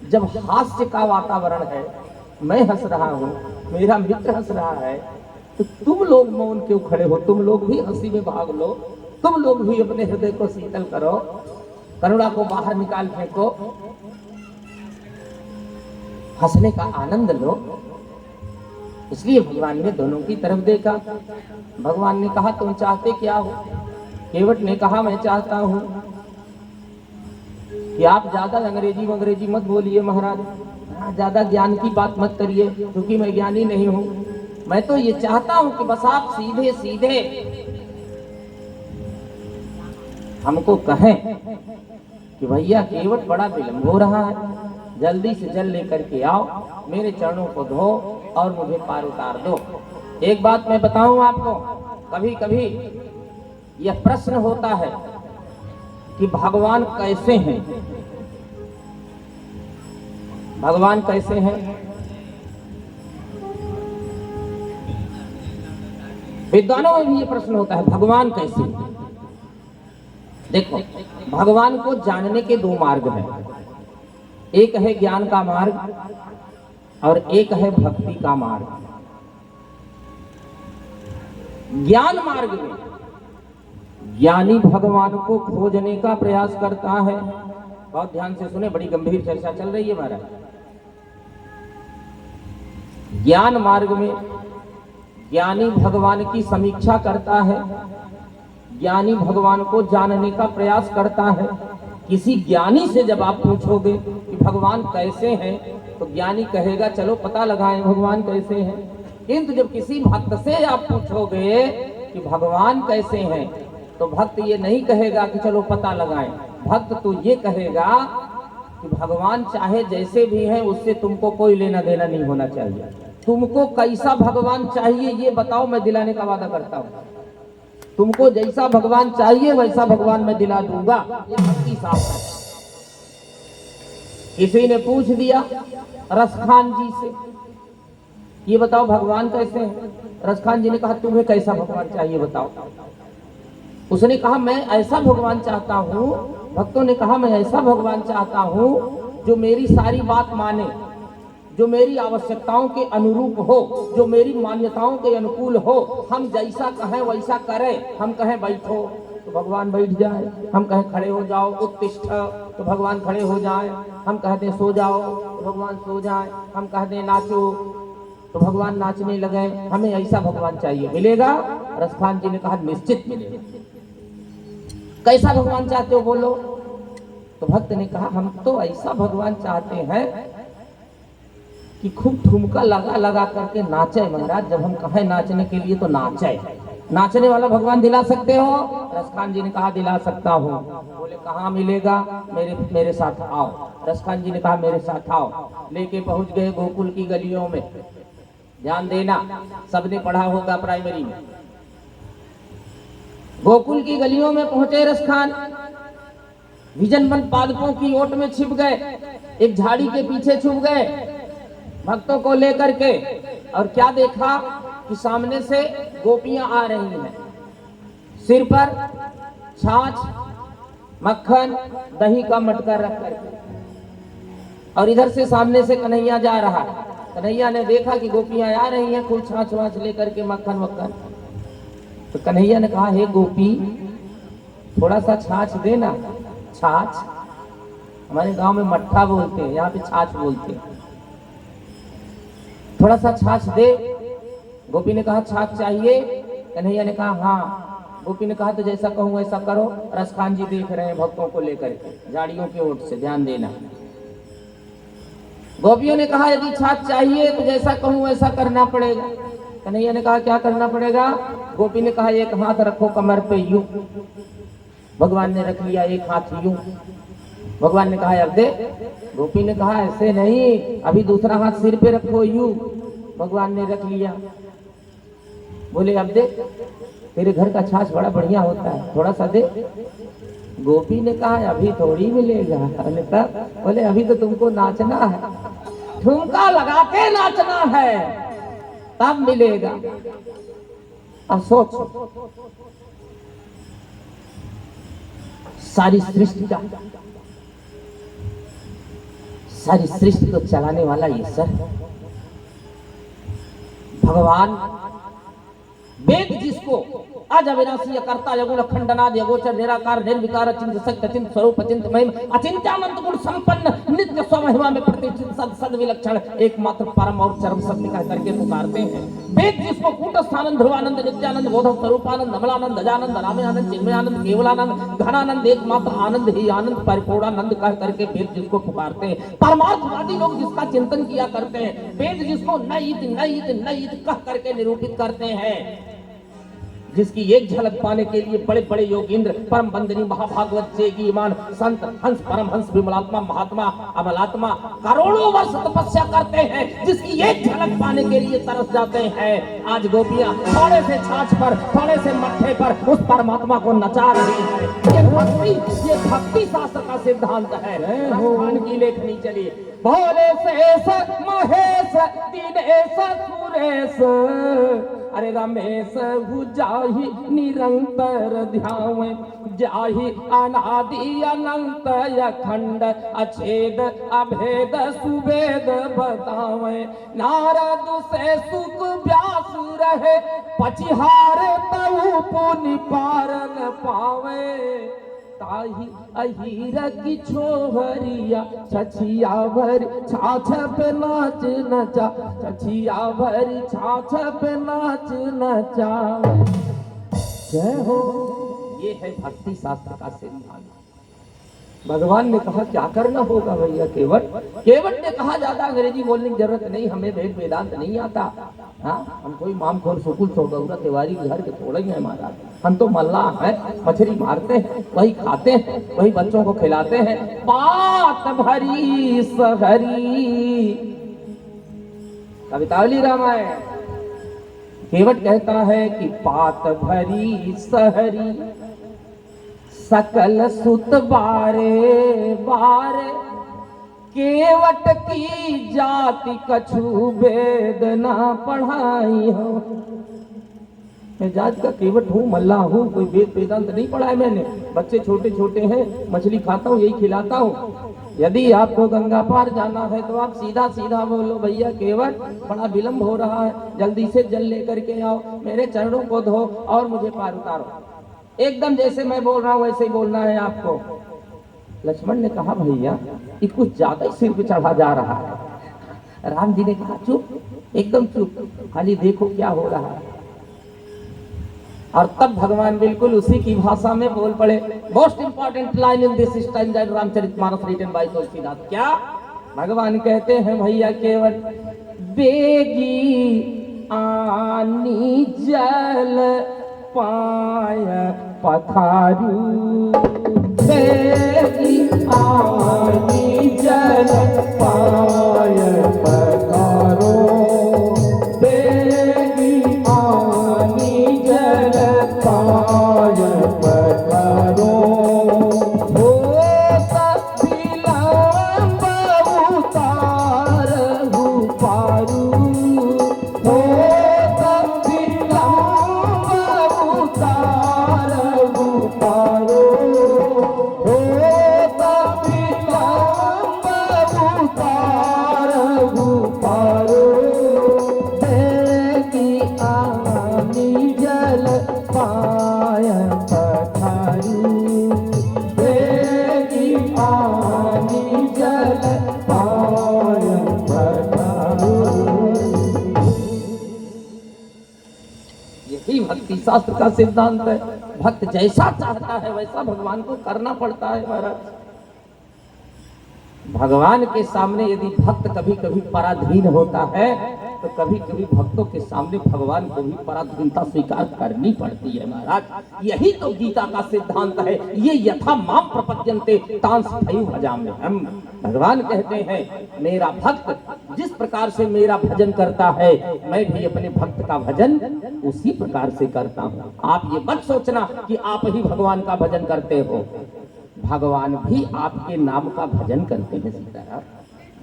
S1: जब हास्य का वातावरण है, मैं हंस रहा हूँ, मेरा मित्र हंस रहा है, तो तुम लोग मौन क्यों खड़े हो? तुम लोग भी हंसी में भाग लो, तुम लोग भी अपने हृदय को शीतल करो, करुणा को बाहर निकाल फेंको, हंसने का आनंद लो। इसलिए भगवान ने दोनों की तरफ देखा। भगवान ने कहा तुम चाहते क्या हो? केवट ने कहा मैं चाहता हूं कि आप ज्यादा अंग्रेजी मत बोलिए महाराज, ज्यादा ज्ञान की बात मत करिए, क्योंकि मैं ज्ञानी नहीं हूं। मैं तो ये चाहता हूं कि बस आप सीधे सीधे हमको कहें कि भैया केवट बड़ा विलंब हो रहा है, जल्दी से जल लेकर के आओ, मेरे चरणों को धो और मुझे पार उतार दो। एक बात मैं बताऊं आपको, कभी कभी यह प्रश्न होता है कि भगवान कैसे हैं? भगवान कैसे हैं? विद्वानों में भी यह प्रश्न होता है, भगवान कैसे हैं? देखो, भगवान को जानने के दो मार्ग हैं। एक है ज्ञान का मार्ग और एक है भक्ति का मार्ग। ज्ञान मार्ग में ज्ञानी भगवान को खोजने का प्रयास करता है। बहुत ध्यान से सुने, बड़ी गंभीर चर्चा चल रही है महाराज। ज्ञान मार्ग में ज्ञानी भगवान की समीक्षा करता है, ज्ञानी भगवान को जानने का प्रयास करता है। किसी ज्ञानी से जब आप पूछोगे कि भगवान कैसे हैं तो ज्ञानी कहेगा चलो पता लगाएं भगवान कैसे हैं। किंतु जब किसी भक्त से आप पूछोगे कि भगवान कैसे हैं तो भक्त ये नहीं कहेगा कि चलो पता लगाएं। भक्त तो ये कहेगा कि भगवान चाहे जैसे भी हैं उससे तुमको कोई लेना देना नहीं होना चाहिए। तुमको कैसा भगवान चाहिए ये बताओ, मैं दिलाने का वादा करता हूँ। तुमको जैसा भगवान चाहिए वैसा भगवान मैं दिला दूंगा। ये भक्ति शास्त्र है। किसी ने पूछ दिया रसखान जी से, ये बताओ भगवान कैसे हैं? रसखान जी ने कहा तुम्हें कैसा भगवान चाहिए बताओ। उसने कहा मैं ऐसा भगवान चाहता हूँ। भक्तों ने कहा मैं ऐसा भगवान चाहता हूँ जो मेरी सारी बात माने, जो मेरी आवश्यकताओं के अनुरूप हो, जो मेरी मान्यताओं के अनुकूल हो। हम जैसा कहें वैसा करें। हम कहें बैठो तो भगवान बैठ जाए, हम कहें खड़े हो जाओ उत्तिष्ठ तो भगवान खड़े हो जाए, हम कहते सो जाओ तो भगवान सो जाए, हम कहते नाचो तो भगवान नाचने लगे। हमें ऐसा भगवान चाहिए। मिलेगा? रसखान जी ने कहा निश्चित मिलेगा। कैसा भगवान चाहते हो बोलो? तो भक्त ने कहा हम तो ऐसा भगवान चाहते हैं कि खूब ठुमका लगा लगा करके नाचे महाराज। जब हम कहें नाचने के लिए तो नाचे। नाचने वाला भगवान दिला सकते हो? रसखान जी ने कहा दिला सकता हूँ। बोले कहाँ मिलेगा? मेरे साथ आओ। रसखान जी ने कहा मेरे साथ आओ। लेके पहुंच गए गोकुल की गलियों में। ध्यान देना, सबने पढ़ा होगा प्राइमरी में। गोकुल की गलियों में पहुंचे रसखान। विजनवन पादपों की ओट में छिप गए, एक झाड़ी के पीछे छुप गए भक्तों को लेकर के। और क्या देखा कि सामने से गोपियां आ रही हैं, सिर पर छाछ मक्खन दही का मटका रख करके। और इधर से सामने से कन्हैया जा रहा है। कन्हैया ने देखा कि गोपियां आ रही हैं खूब छाछ वाछ लेकर के, मक्खन वक्खन। तो कन्हैया ने कहा हे गोपी थोड़ा सा छाछ देना। छाछ हमारे गांव में मट्ठा बोलते हैं, यहाँ पे छाछ बोलते हैं। थोड़ा सा छाछ दे। गोपी ने कहा छाछ चाहिए? कन्हैया ने कहा हाँ। गोपी ने कहा तो जैसा कहूं वैसा करो। रसखान जी देख रहे हैं भक्तों को लेकर के झाड़ियों की ओट से, ध्यान देना। गोपियों ने कहा यदि छाछ चाहिए तो जैसा कहूं वैसा करना पड़ेगा। कन्हैया ने कहा क्या करना पड़ेगा? गोपी ने कहा एक हाथ रखो कमर पे यूं। भगवान ने रख लिया एक हाथ यूं। भगवान ने कहा अब दे। गोपी ने कहा ऐसे नहीं, अभी दूसरा हाथ सिर पे रखो यूं। भगवान ने रख लिया। बोले अब दे, तेरे घर का छाछ बड़ा बढ़िया होता है, थोड़ा सा दे। गोपी ने कहा अभी थोड़ी मिलेगा। बोले अभी तो तुमको नाचना है, ठुमका लगा के नाचना है, तब मिलेगा। अब सोच, सारी सृष्टि को चलाने वाला ईश्वर भगवान, वेद जिसको अज अविनाशी कर्ता यगुण खंडनाद यगोचर निराकार निर्विकार अचिंत्य सत्य अचिंत्य स्वरूप अचिंत्य महिम अचिंत्यानंत गुण संपन्न नित्य स्वमहिमा में प्रतिष्ठित सद विलक्षण एकमात्र परम और चरम सत्य कह करके पुकारते हैं। वेद जिसको कूटस्थानंद ध्रुवानंद नित्यानंद बोध स्वरूपानंद अमलानंद अजानंद नामयानंद चिन्मयानंद केवलानंद घनानंद एकमात्र आनंद ही आनंद परिपूर्णानंद कह करके वेद जिसको पुकारते हैं। परमार्थवादी लोग जिसका चिंतन किया करते हैं। वेद जिसको नईत कह करके निरूपित करते हैं। जिसकी एक झलक पाने के लिए बड़े बड़े योगींद्र परम बंदनी महाभागवत जेगी ईमान संत हंस परम हंस विमलात्मा महात्मा अमलात्मा करोड़ों वर्ष तपस्या करते हैं। जिसकी एक झलक पाने के लिए तरस जाते हैं। आज गोपियां थोड़े से छाछ पर, थोड़े से मट्ठे पर उस परमात्मा को नचा रही है। ये भक्ति शास्त्र का सिद्धांत है। भगवान की लेखनी चलिए। भोले शेष महेश दिनेश सुरेश अरे रमेश जाहि निरंतर ध्यान जाहि अनादि अनंत अखंड अछेद अभेद सुवेद बतावे। नारद से सुख व्यास रहे पचिहार तऊ पुनि पार न पावे। ताही अहीर की छोहरिया छछिया भर छाछ पे नाच नचा छछिया भर छाछ पे नाच नचा। जय हो। ये है भक्ति शास्त्र का सिद्धांत। भगवान ने कहा क्या करना होगा भैया? केवट केवट ने कहा ज्यादा अंग्रेजी बोलने की जरूरत नहीं, हमें वेद वेदांत नहीं आता। हाँ, हम कोई मामखोर सुकुल सौगौरा तिवारी घर के थोड़े ही है महाराज। हम तो मल्लाह हैं, मछली मारते हैं, वही खाते हैं, वही बच्चों को खिलाते हैं। बात भरी सहरी, कवितावली रामायण। केवट कहता है कि पात भरी सहरी, सकल सुत बारे बारे, केवट की जाति कछु वेद ना पढ़ाई हो। मैं जात का केवट हूँ, मल्लाह हूँ, कोई वेद वेदांत नहीं पढ़ा है मैंने। बच्चे छोटे छोटे हैं, मछली खाता हूँ, यही खिलाता हूँ। यदि आपको गंगा पार जाना है तो आप सीधा सीधा बोलो भैया केवट बड़ा विलंब हो रहा है, जल्दी से जल लेकर के आओ, मेरे चरणों को धो और मुझे पार उतारो। एकदम जैसे मैं बोल रहा हूँ वैसे ही बोलना है आपको। लक्ष्मण ने कहा भैया ये कुछ ज्यादा ही सिर पे चढ़ा जा रहा है। राम जी ने कहा चुप, एकदम चुप, खाली देखो क्या हो रहा है। और तब भगवान बिल्कुल उसी की भाषा में बोल पड़े। Most important line in this standard Ramcharitmanas written by Tulsidas. क्या भगवान कहते हैं भैया केवट, बेगी आनी जल पाय पथारू, बेगी आनी जल पाय पथारो, बेगी आनी जल पाय पथारो, हो विलंब उतारहु पारू, हो भक्ति शास्त्र का सिद्धांत है। भक्त जैसा चाहता है वैसा भगवान को करना पड़ता है महाराज। भगवान के सामने यदि भक्त कभी कभी पराधीन होता है तो कभी कभी भक्तों के सामने भगवान को भी पराधीनता स्वीकार करनी पड़ती है महाराज। यही तो गीता का सिद्धांत है। ये यथा माम प्रपद्यन्ते तांस थैव भजाम्यहम्। भगवान कहते हैं मेरा भक्त जिस प्रकार से मेरा भजन करता है मैं भी अपने भक्त का भजन उसी प्रकार से करता हूँ। आप ये मत सोचना कि आप ही भगवान का भजन करते हो, भगवान भी आपके नाम का भजन करते हैं। सीताराम,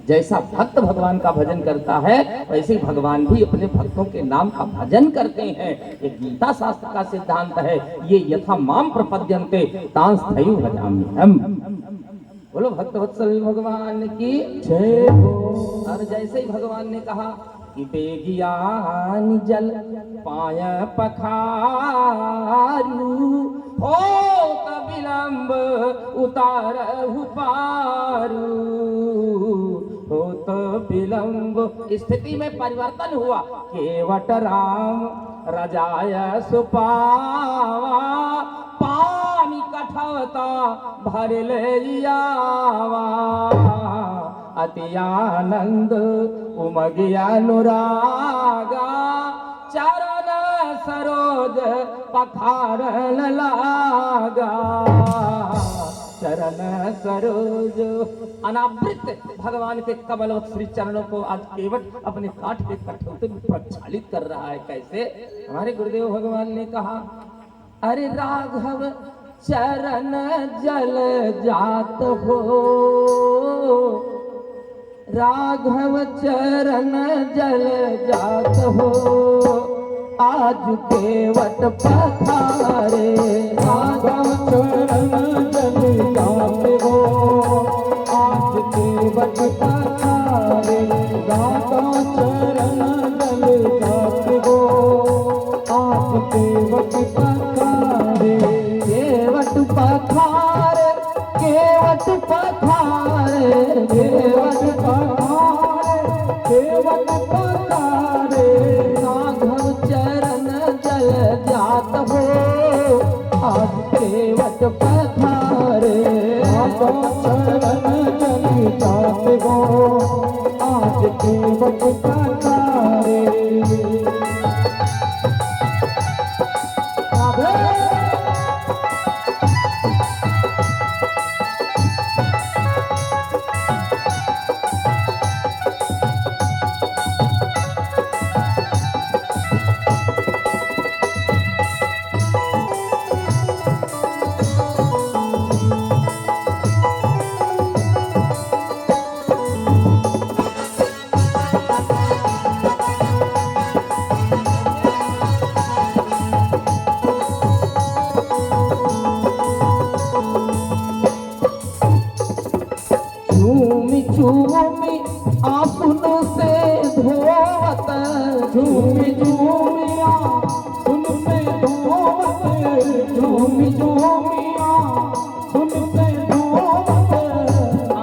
S1: जैसा भक्त भगवान का भजन करता है वैसे ही भगवान भी अपने भक्तों के नाम का भजन करते हैं। ये गीता शास्त्र का सिद्धांत है। ये यथा माम प्रपद्यन्ते तांस थैव भजाम्यहम्। बोलो भक्त वत्सल भगवान की जय हो। और जैसे ही भगवान ने कहा कि बेगियान जल पाय पखारू, हो विलंब उतारहु पारू, हो तो विलंब। स्थिति में परिवर्तन हुआ। केवट राम रजाय सुपावा, पानी कठौता भर ले आवा, अति आनंद उमगी अनुरागा, चरण सरोज पखारन लागा, चरण सरोज। अनावृत भगवान के कमलवत श्री चरणों को आज केवट अपने काठ के कठौते में प्रक्षालित कर रहा है। कैसे? हमारे गुरुदेव भगवान ने कहा, अरे राघव चरण जल जात हो, राघव चरण जल जात हो, आज केवट पधारे, राघव चरण जल जात हो, आज केवट पधारे, राघव चरण जल जात हो, आज केवट पधारे, केवट पधारे, केवट पधारे, केवट पधारे, केवट पधारे, राघव चरण जल जात हो, आज केवट पधारे,
S2: चरण चली जाते हो आज केवट पधारे।
S1: झूमी झूमी आंसुओं से धोवत,
S2: झूमी झूमी आँसुन से धोवत, झूमी झूमी आँसुन से धोवत।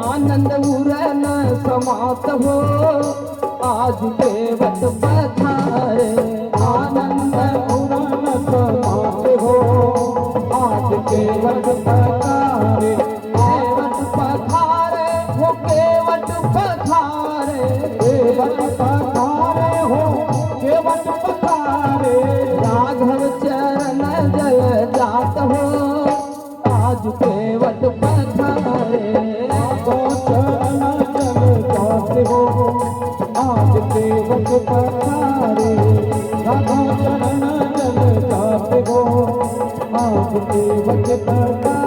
S1: आनंद उरन समात हो आज केवट पधारे।
S2: आनंद उरन समात हो आज केवट पधारे।
S1: केवट पधारे हो केवट पधारे,
S2: केवट पधारे हो केवट पधारे।
S1: राघव चरण जल जात हो आज केवट पधारे।
S2: राघव चरण जल जाते हो आज केवट पधारे। राघव चरण जल जाते हो आज केवट पधारे।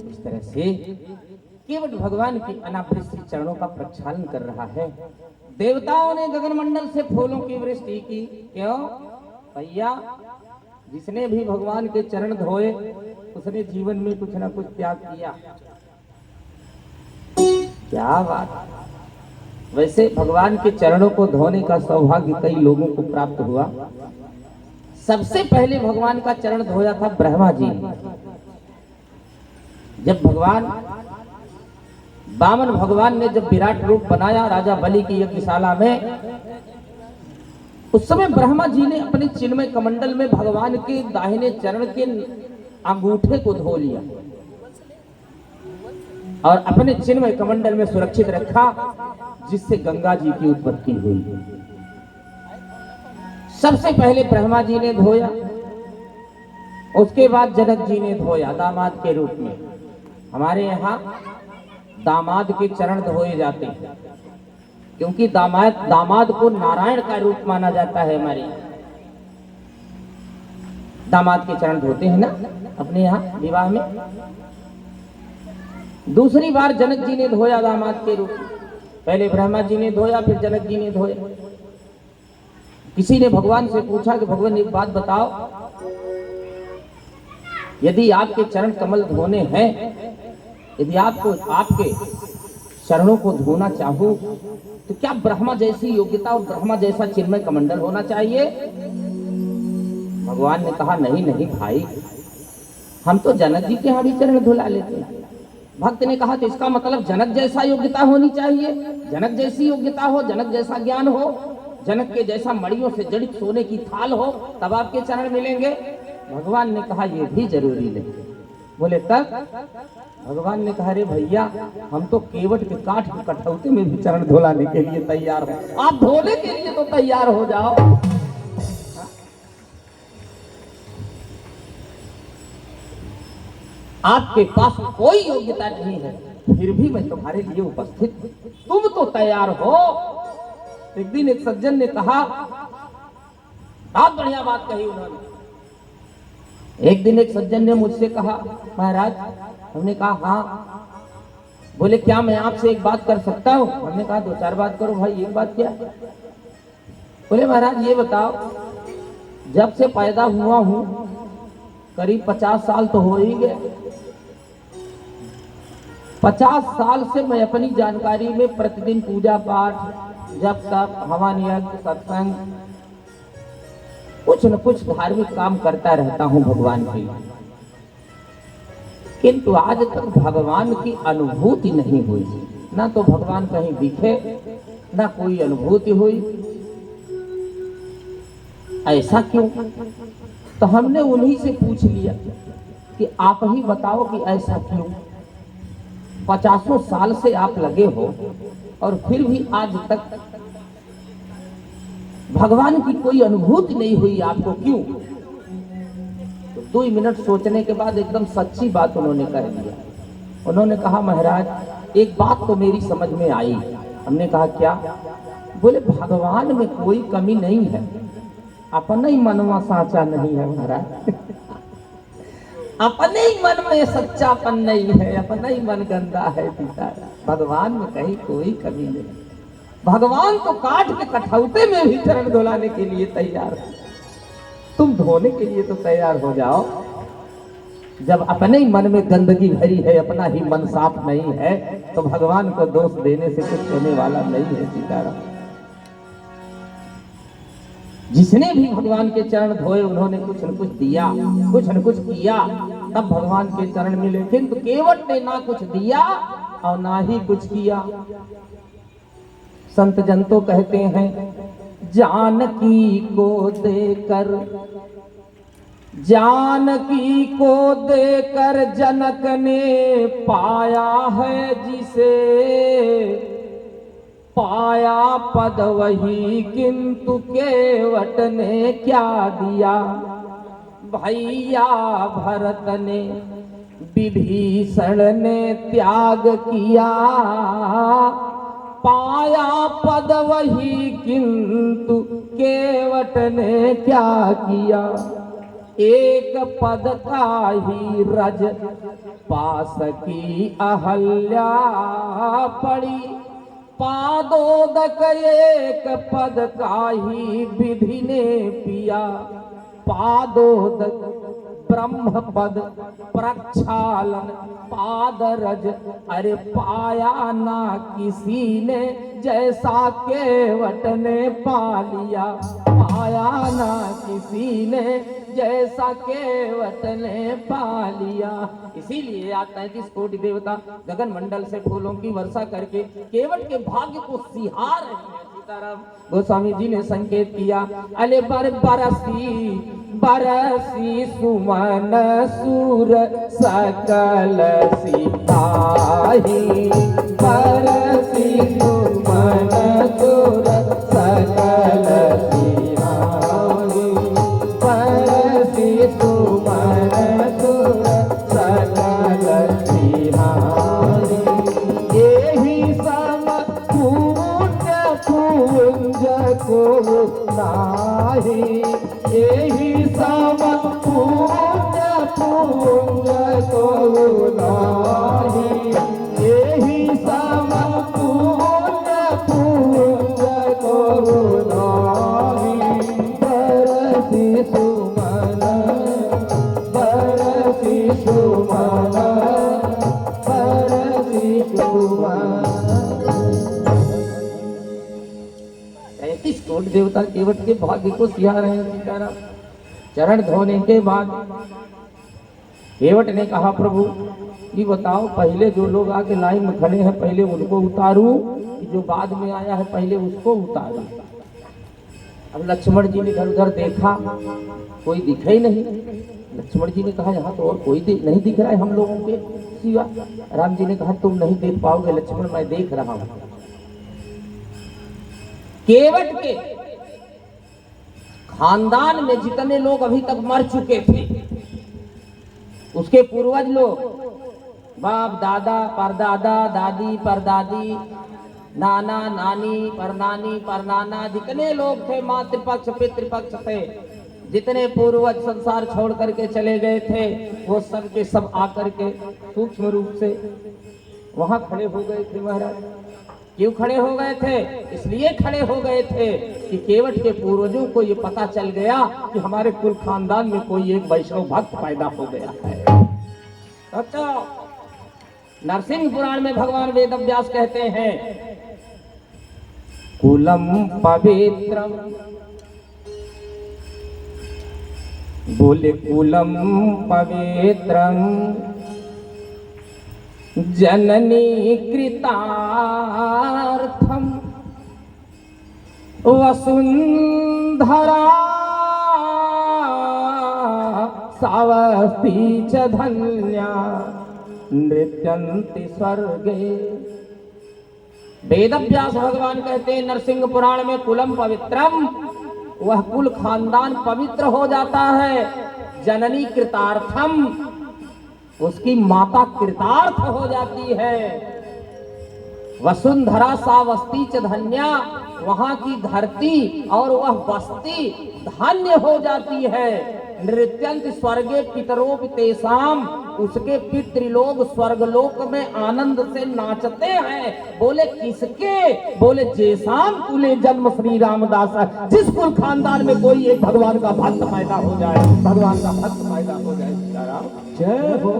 S1: इस तरह से केवट भगवान के अनावृत श्री चरणों का प्रक्षालन कर रहा है। देवताओं ने गगनमंडल से फूलों की वृष्टि की। क्यों भैया? जिसने भी भगवान के चरण धोए उसने जीवन में कुछ ना कुछ त्याग किया। क्या बात! वैसे भगवान के चरणों को धोने का सौभाग्य कई लोगों को प्राप्त हुआ। सबसे पहले भगवान का चरण धोया था ब्रह्मा जी ने। जब भगवान वामन भगवान ने जब विराट रूप बनाया राजा बलि की यज्ञशाला में, उस समय ब्रह्मा जी ने अपने चिन्मय कमंडल में भगवान के दाहिने चरण के अंगूठे को धो लिया और अपने चिन्मय कमंडल में सुरक्षित रखा, जिससे गंगा जी की उत्पत्ति हुई। सबसे पहले ब्रह्मा जी ने धोया, उसके बाद जनक जी ने धोया दामाद के रूप में। हमारे यहाँ दामाद के चरण धोए जाते हैं क्योंकि दामाद को नारायण का रूप माना जाता है। हमारे यहाँ दामाद के चरण धोते हैं ना अपने यहाँ विवाह में। दूसरी बार जनक जी ने धोया दामाद के रूप में। पहले ब्रह्मा जी ने धोया, फिर जनक जी ने धोया। किसी ने भगवान से पूछा कि भगवान एक बात बताओ, यदि आपके चरण कमल धोने हैं, यदि आपको आपके चरणों को धोना चाहो तो क्या ब्रह्मा जैसी योग्यता और ब्रह्मा जैसा चिन्मय कमंडल होना चाहिए? भगवान ने कहा नहीं नहीं भाई, हम तो जनक जी के यहाँ भी चरण धुला लेते हैं। भक्त ने कहा तो इसका मतलब जनक जैसा योग्यता होनी चाहिए, जनक जैसी योग्यता हो, जनक जैसा ज्ञान हो, जनक के जैसा मड़ियों से जड़ित सोने की थाल हो, तब आपके चरण मिलेंगे। भगवान ने कहा यह भी जरूरी नहीं। बोले तब? भगवान ने कहा रे भैया, हम तो केवट के काठ के कठौते में भी चरण धुलाने के लिए तैयार हो, आप धोने के लिए तो तैयार हो जाओ। आपके पास कोई योग्यता नहीं है, फिर भी मैं तुम्हारे लिए उपस्थित हूं, तुम तो तैयार हो। एक दिन एक सज्जन ने कहा, बहुत बढ़िया बात कही उन्होंने। एक दिन एक सज्जन ने मुझसे कहा महाराज, हमने कहा हाँ। बोले क्या मैं आपसे एक बात कर सकता हूँ? हमने कहा दो चार बात करो भाई। एक बात क्या? बोले महाराज ये बताओ, जब से पैदा हुआ हूं करीब 50 साल तो हो ही गए। 50 साल से मैं अपनी जानकारी में प्रतिदिन पूजा पाठ जब तक हवन यज्ञ सत्संग कुछ न कुछ धार्मिक काम करता रहता हूं भगवान के लिए, किंतु आज तक भगवान की अनुभूति नहीं हुई। ना तो भगवान कहीं दिखे, ना कोई अनुभूति हुई। ऐसा क्यों? तो हमने उन्हीं से पूछ लिया कि आप ही बताओ कि ऐसा क्यों। 50 साल से आप लगे हो और फिर भी आज तक भगवान की कोई अनुभूति नहीं हुई आपको, क्यों? तो 2 मिनट सोचने के बाद एकदम सच्ची बात उन्होंने कह दिया। उन्होंने कहा महाराज एक बात तो मेरी समझ में आई। हमने कहा क्या? बोले भगवान में कोई कमी नहीं है, अपना ही मनवा साचा नहीं है महाराज। अपने ही मन में सच्चापन नहीं है, अपना ही मन गंदा है पिता। भगवान में कहीं कोई कमी नहीं। भगवान तो काट के कठौते में भी चरण धुलाने के लिए तैयार है। तुम धोने के लिए तो तैयार हो जाओ। जब अपने ही मन में गंदगी भरी है, अपना ही मन साफ नहीं है, तो भगवान को दोष देने से कुछ होने वाला नहीं है सीताराम। जिसने भी भगवान के चरण धोए उन्होंने कुछ न कुछ दिया, कुछ न कुछ किया, तब भगवान के चरण मिले। किंतु केवट ने ना कुछ दिया और ना ही कुछ किया। संत जन तो कहते हैं जानकी को देकर, जानकी को देकर जनक ने पाया है जिसे, पाया पद वही किंतु केवट ने क्या दिया। भैया भरत ने विभीषण ने त्याग किया, पाया पद वही किंतु केवट ने क्या किया। एक पद का ही रज पास की अहल्या पड़ी, पादोदक एक पद का ही विधि ने पिया। पादोदक ब्रह्म पद प्रक्षालन पादरज, अरे पाया ना किसी ने जैसा केवट ने पा लिया। पाया ना किसी ने जैसा केवट ने पा लिया। इसीलिए आज 33 कोटि देवता गगन मंडल से फूलों की वर्षा करके केवट के भाग्य को सिहार रहे हैं। सीताराम गोस्वामी जी ने संकेत किया, अले बरसी बरसी सुमन सूर सकल सिपाही, बरसी सुमन सूर सकल सिपाही, बरसी सुमन सूर सकल सिपाही। यही सम पुण्य पुंज को नाही, यही सम पुण्य पुंज को नाही, यही सम पुण्य पुंज को नाही। बरसी सुमन, बरसी सुमन, बरसी सुमन। 33 कोटि देवता केवट के भाग्य को सिहा रहे हैं सीताराम। चरण धोने के बाद केवट ने कहा प्रभु ये बताओ पहले जो लोग आके लाइन में खड़े हैं पहले उनको उतारूं, जो बाद में आया है पहले उसको उतारूं। अब लक्ष्मण जी ने इधर उधर देखा, कोई दिखा ही नहीं। लक्ष्मण जी ने कहा यहाँ तो और कोई नहीं दिख रहा है हम लोगों के सिवा। राम जी ने कहा तुम नहीं देख पाओगे लक्ष्मण, मैं देख रहा हूं। केवट के खानदान में जितने लोग अभी तक मर चुके थे, उसके पूर्वज लोग, बाप दादा परदादा दादी परदादी नाना नानी परनानी परनाना, जितने लोग थे मातृपक्ष पितृपक्ष थे, जितने पूर्वज संसार छोड़ करके चले गए थे, वो सब के सब आकर के सूक्ष्म रूप से वहां खड़े हो गए थे महाराज। क्यों खड़े हो गए थे? इसलिए खड़े हो गए थे कि केवट के पूर्वजों को ये पता चल गया कि हमारे कुल खानदान में कोई एक वैष्णव भक्त पैदा हो गया है। अच्छा, नरसिंह पुराण में भगवान वेद व्यास कहते हैं कुलम पवित्रम, बोले कुलम पवित्रम जननी कृतार्थम वसुंधरा सावस्ती च धन्या नृत्यन्ति स्वर्गे। वेदव्यास भगवान कहते हैं नरसिंह पुराण में कुलम पवित्रम, वह कुल खानदान पवित्र हो जाता है। जननी कृतार्थम, उसकी माता कृतार्थ हो जाती है। वसुंधरा सावस्ती च धन्या, वहां की धरती और वह बस्ती धन्य हो जाती है। नृत्यंत स्वर्गे पितरों तेसाम, उसके पितृलोक स्वर्गलोक में आनंद से नाचते हैं। बोले किसके? बोले जैसाम कुले जन्म श्री रामदास, जिस कुल खानदान में कोई एक भगवान का भक्त पैदा हो जाए, भगवान का भक्त पैदा हो जाए। जय हो।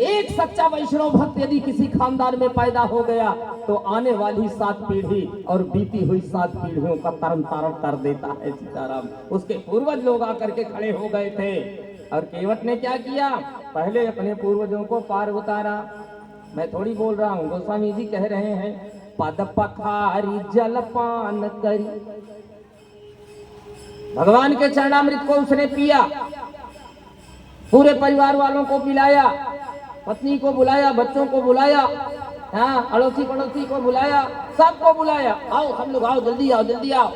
S1: एक सच्चा वैष्णव भक्त यदि किसी खानदान में पैदा हो गया तो आने वाली 7 पीढ़ी और बीती हुई 7 पीढ़ियों का तरन तारण कर देता है। सीताराम, उसके पूर्वज लोग आकर के खड़े हो गए थे और केवट ने क्या किया? पहले अपने पूर्वजों को पार उतारा। मैं थोड़ी बोल रहा हूँ, गोस्वामी जी कह रहे हैं पद पखारी जलपान करी, भगवान के चरणामृत को उसने पिया, पूरे परिवार वालों को पिलाया, पत्नी को बुलाया, बच्चों को बुलाया, हाँ, अड़ोसी पड़ोसी को बुलाया, सबको बुलाया, आओ सब लोग आओ, जल्दी आओ जल्दी आओ।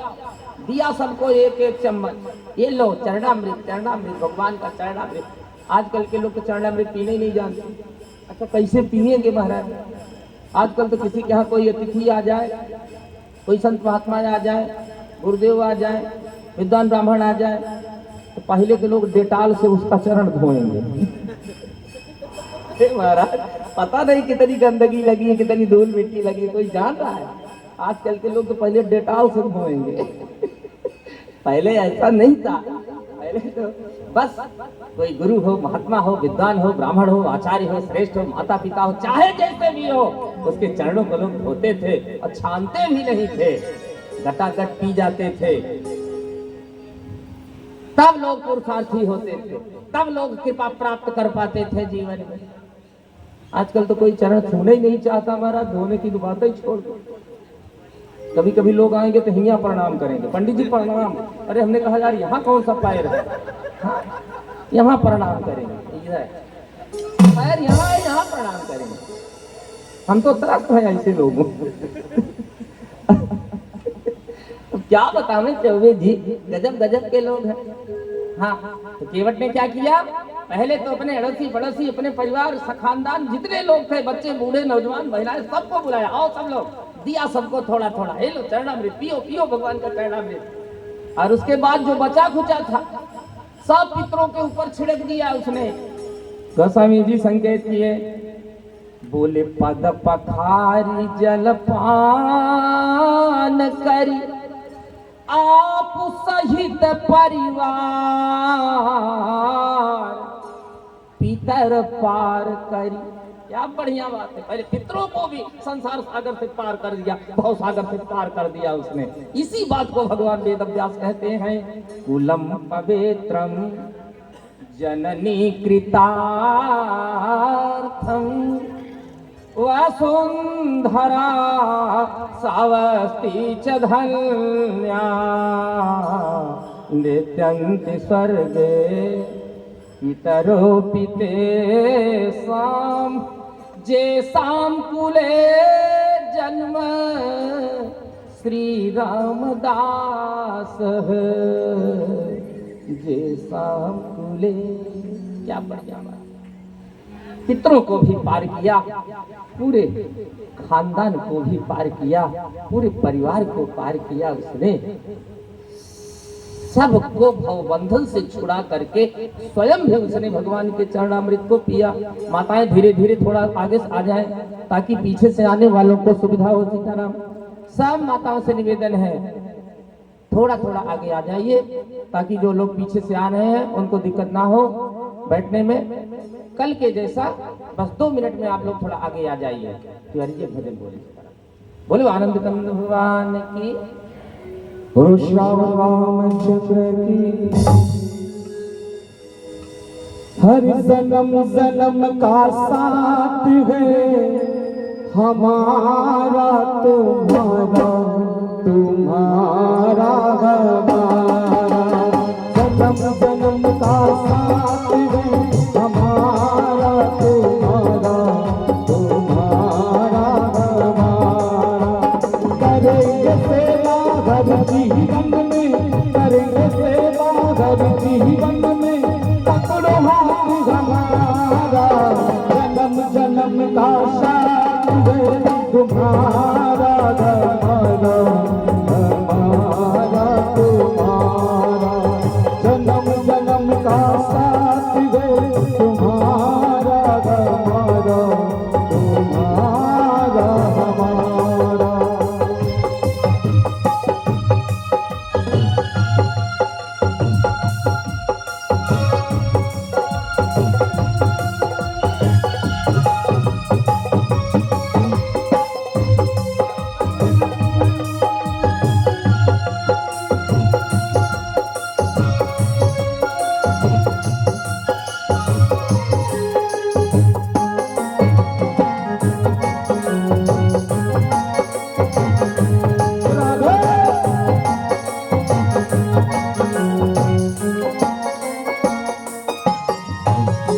S1: दिया सबको एक एक चम्मच, ये लो चरणामृत, चरणामृत भगवान का चरणामृत। आजकल के लोग तो चरणामृत पीने ही नहीं जानते। अच्छा, कैसे पिएंगे महाराज? आजकल तो किसी के यहाँ कोई अतिथि आ जाए, कोई संत महात्मा आ जाए, गुरुदेव आ जाए, विद्वान ब्राह्मण आ जाए, तो पहले के लोग डेटाल से उसका चरण धोएंगे। महाराज, पता नहीं कितनी गंदगी लगी है, कितनी धूल मिट्टी लगी, कोई जान रहा है? आजकल के लोग तो पहले डेटाल से धोएंगे। पहले ऐसा नहीं था। पहले तो बस कोई गुरु हो, महात्मा हो, विद्वान हो, ब्राह्मण हो, आचार्य हो, श्रेष्ठ हो, माता पिता हो, चाहे जैसे भी हो, उसके चरणों को लोग धोते थे और छानते भी नहीं थे, गटागट पी जाते थे। तब लोग पुरुषार्थी होते थे, तब लोग कृपा प्राप्त कर पाते थे जीवन में। आजकल तो कोई चरण छूने ही नहीं चाहता महाराज, धोने की तो बात ही छोड़ दो। कभी कभी लोग आएंगे तो हिया प्रणाम करेंगे, पंडित जी प्रणाम। अरे हमने कहा यार यहाँ कौन सा पैर है, हाँ, यहाँ प्रणाम करेंगे, पैर यहाँ है, यहाँ प्रणाम करेंगे। हम तो त्रस्त हैं ऐसे लोगों। क्या बतावें चौबे जी, गजब गजब के लोग हैं। हाँ, तो केवट ने क्या किया? पहले तो अपने अड़ोसी पड़ोसी, अपने परिवार खानदान जितने लोग थे, बच्चे बूढ़े नौजवान महिलाएं, सबको बुलाया, आओ सब लोग। दिया सबको थोड़ा थोड़ा, हे लो चरणामृत पियो, पियो भगवान का चरणामृत। और उसके बाद जो बचा खुचा था सब पितरों के ऊपर छिड़क दिया उसने। गोस्वामी जी संकेत किए, बोले पद पखारी जलपान करी आप सहित परिवार पितर पार करी। क्या बढ़िया बात है, पहले पितरों को भी संसार सागर से पार कर दिया, भव सागर से पार कर दिया उसने। इसी बात को भगवान वेद व्यास कहते हैं कुलम पवित्रम जननी कृतार्थम वसुंधरा सावस्ती च धन्या नृत्यन्ति स्वर्गे पितरो पितेषां जेषां कुले जन्म श्री रामदास जेषां कुले। क्या बढ़िया बात, पितरों को भी पार किया, पूरे खानदान को भी पार किया, पूरे परिवार को पार किया उसने। सबको भवबंधन से छुड़ा करके स्वयं भी उसने भगवान के चरणामृत को पिया। माताएं धीरे धीरे थोड़ा आगे आ जाएं ताकि पीछे से आने वालों को सुविधा हो। सीताराम, सब माताओं से निवेदन है थोड़ा थोड़ा आगे आ जाइए ताकि जो लोग पीछे से आ रहे हैं उनको दिक्कत ना हो बैठने में। कल के जैसा बस 2 मिनट में आप लोग थोड़ा आगे आ जाइए। तिवारी जी भजन बोले, बोलो आनंद कंद भगवान की,
S2: बोलो श्रावण रामचंद्र की। हर जन्म जन्म का साथ है हमारा तुम्हारा, तुम्हारा हमारा। जन्म जन्म का साथ है हमारा तुम्हारा, तुम्हारा हमारा। करेंगे सेवा हर जीवन में, करेंगे सेवा हर जीवन में, पकड़ो हाथ हमारा। जन्म जन्म का साथ है तुम्हारा, हमारा हमारा तुम्हारा। जन्म जन्म का साथ है तुम्हारा, हमारा तुम्हारा हमारा।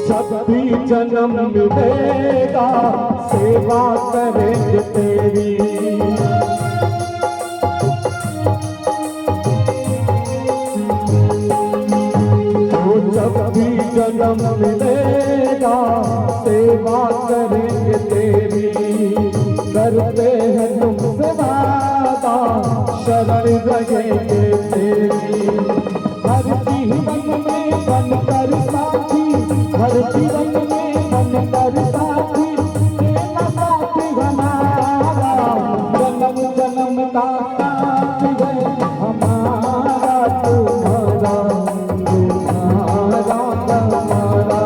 S2: जब भी जन्म मिलेगा सेवा करेंगे तेरी। तो जब भी जन्म मिलेगा सेवा करेंगे तेरी। करते हैं तुमसे वादा शरण रहेंगे तेरी। हर जीवन में बनकर साथी, हर जीवन में बनकर साथी, तेरा साथी हमारा। जन्म जन्म का साथ है हमारा तुम्हारा, तुम्हारा हमारा।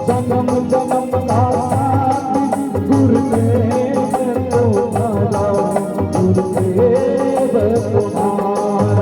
S2: जन्म जन्म का साथ गुरुदेव तुम्हारा, गुरुदेव तुम्हारा।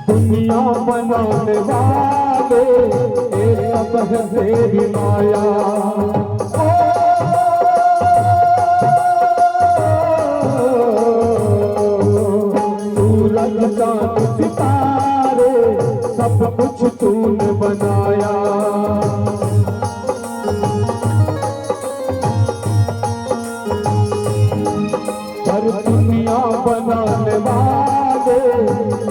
S2: दुनिया बनाने वाले ये सब है तेरी माया। सूरज चांद सितारे सब कुछ तूने बनाया। हर दुनिया बनाने वाले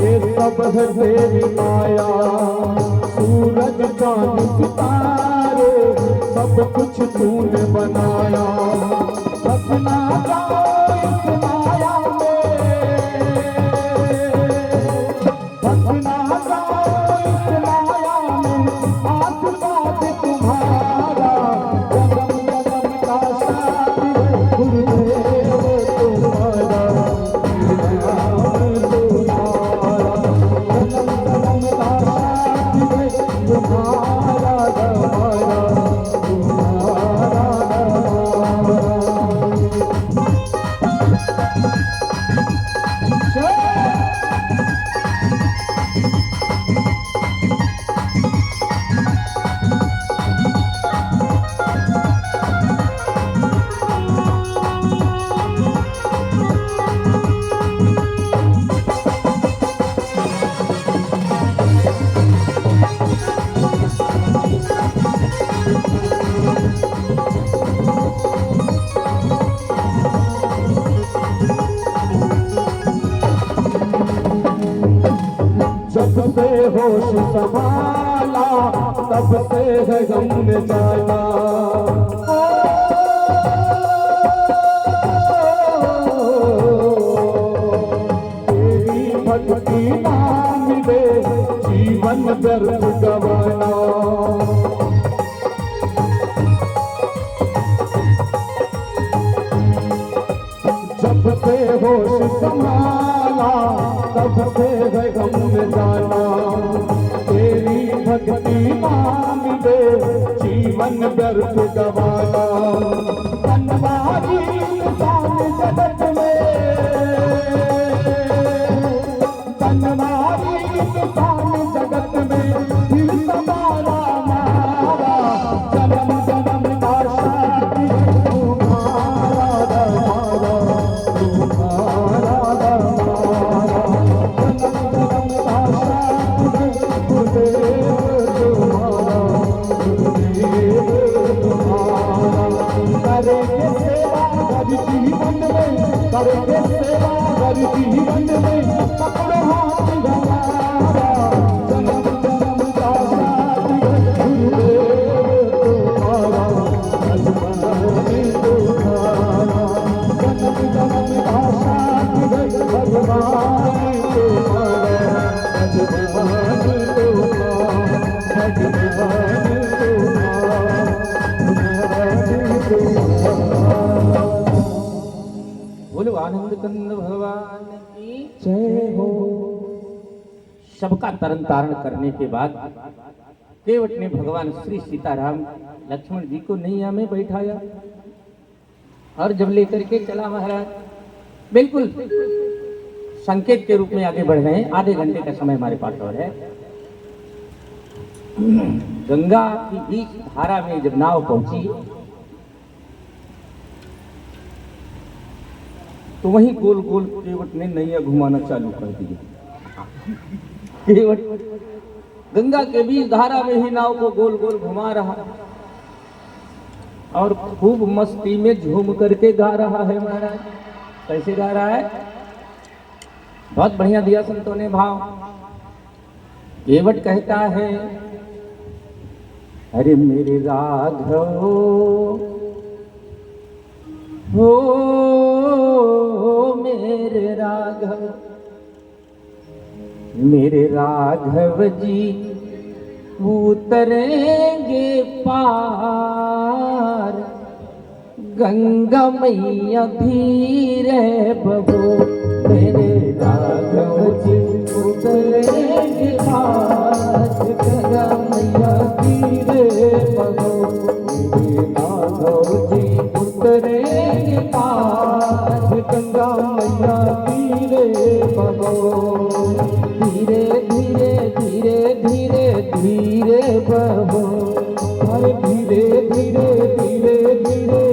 S2: ये सब है तेरी माया। सूरज चांद सितारे सब कुछ तूने बनाया। रखना जाओ इस माया में, रखना जाओ इस माया में, आशीर्वाद तुम्हारा। जन्म जन्म का साथ है गुरुदेव तुम्हारा, होश संभाला तब से है गम में जाना। तेरी भक्ति ना मिले जीवन व्यर्थ गवाना। जब से होश संभाला तब से है गम में जाना। तेरी भक्ति ना मिले जीवन व्यर्थ गवाना। बनवारी इंसान जगत में, बनवारी इंसान जगत में फिर तुम्हारा मारा। जन्म जन्म का साथी तुम्हारा हमारा, तुम्हारा हमारा। जन्म जन्म का साथी गुरुदेव तुम्हारा, गुरुदेव तुम्हारा। करेंगे सेवा हर जीवन में, करेंगे सेवा हर जीवन में, पकड़ो हाथ हमारा। जन्म जन्म का साथी गुरुदेव तुम्हारा, भगवान तुम्हारा। जन्म जन्म का साथी भगवान तुम्हारा, भगवान तुम्हारा,
S1: बोलो आनंद कंद भगवान की
S2: जय हो।
S1: सबका तरन तारण करने के बाद केवट ने भगवान श्री सीताराम लक्ष्मण जी को नैया में बैठाया और जब लेकर के चला महाराज, बिल्कुल संकेत के रूप में आगे बढ़ रहे हैं। आधे घंटे का समय हमारे पास और है। गंगा की बीच धारा में जब नाव पहुंची तो वहीं गोल गोल केवट ने नैया घुमाना चालू कर दी। केवट गंगा के बीच धारा में ही नाव को गोल गोल घुमा रहा और खूब मस्ती में झूम करके गा रहा है महाराज। कैसे गा रहा है? बहुत बढ़िया दिया संतों ने भाव। केवट कहता है, अरे मेरे राघव हो, मेरे राघव, मेरे राघव जी उतरेंगे पार, गंगा मैया धीरे बहो। मेरे राघव जी उतरेंगे पार, गंगा मैया धीरे बहो। मेरे राघव जी उतरेंगे पार, गंगा मैया धीरे बहो। धीरे धीरे धीरे धीरे धीरे बहो, अरे धीरे धीरे धीरे धीरे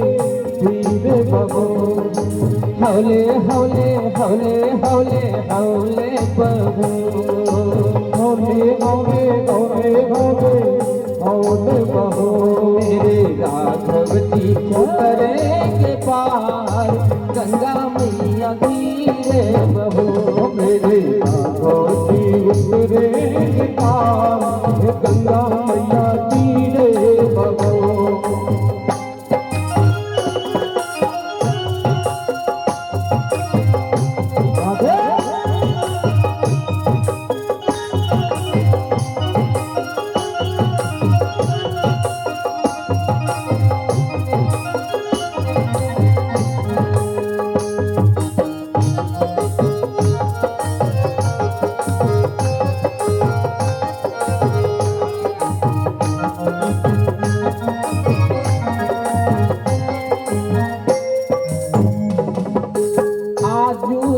S1: धीरे बहो। हौले हौले हौले हौले हौले बहो, हौले हौले हौले हौले हौले बहो। मेरे राघव जी उतरेंगे पार, गंगा मैया धीरे बहो। मेरे राघव जी उतरेंगे पार, गंगा मैया धीरे बहो।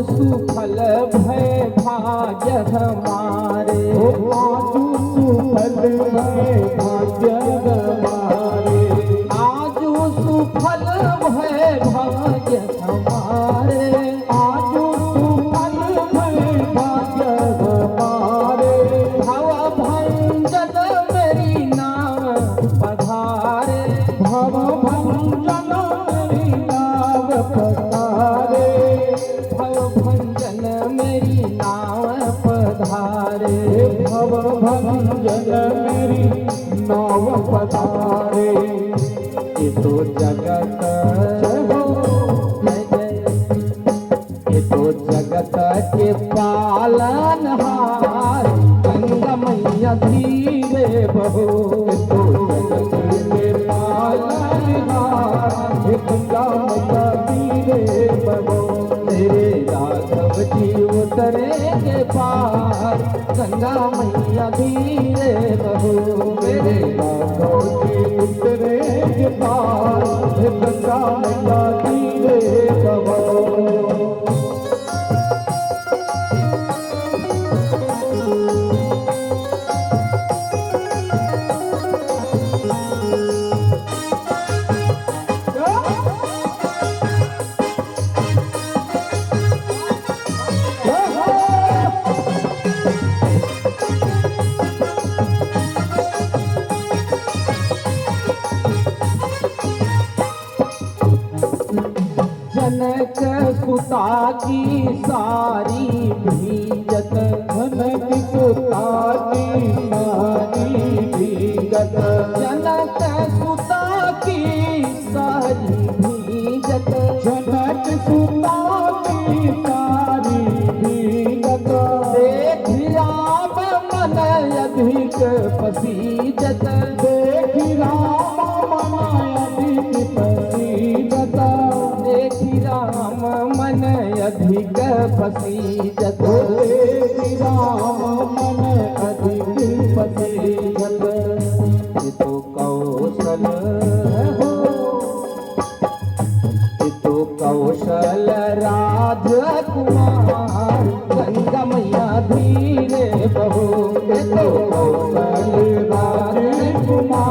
S1: सुफल भय भाग्य हमारे, आजू सुफल भय भाग्य हमारे। आजू सुफल भय भाग्य हमारे, आजू सुफल भय भाग्य हमारे। भव भंजन मेरी नाम पधारे, भव भंजन मेरी नाम पधारे। भव भंजन मेरी नाव पधारे, भव
S2: भंजन मेरी नाव पधारे। ये तो जगत ये तो जगत के पालनहार गंगा मैया धीरे बहो। ये तो जगत के पालनहार गंगा मैया धीरे बहो। तेरे राघव जी उतरेंगे पार गंगा मैया धीरे बहो। मेरे राघव जी उतरेंगे पार गंगा मैया धीरे बहो। जनक सुता की सारी भीजत। जनक सुता की सारी भीजत। जनक सुता की सारी भीजत। जनक सुता की सारी भीजत। देख राम मन अधिक पसीजत। देख राम मन अधिक पसीजत। देखी राम मन अधिक पसीजत। देखी राम मन अधिक पसीजत। ये तो कौशल हो ये तो कौशल राजकुमार गंगा मैया धीरे बहो। ये तो कौशल राजकुमार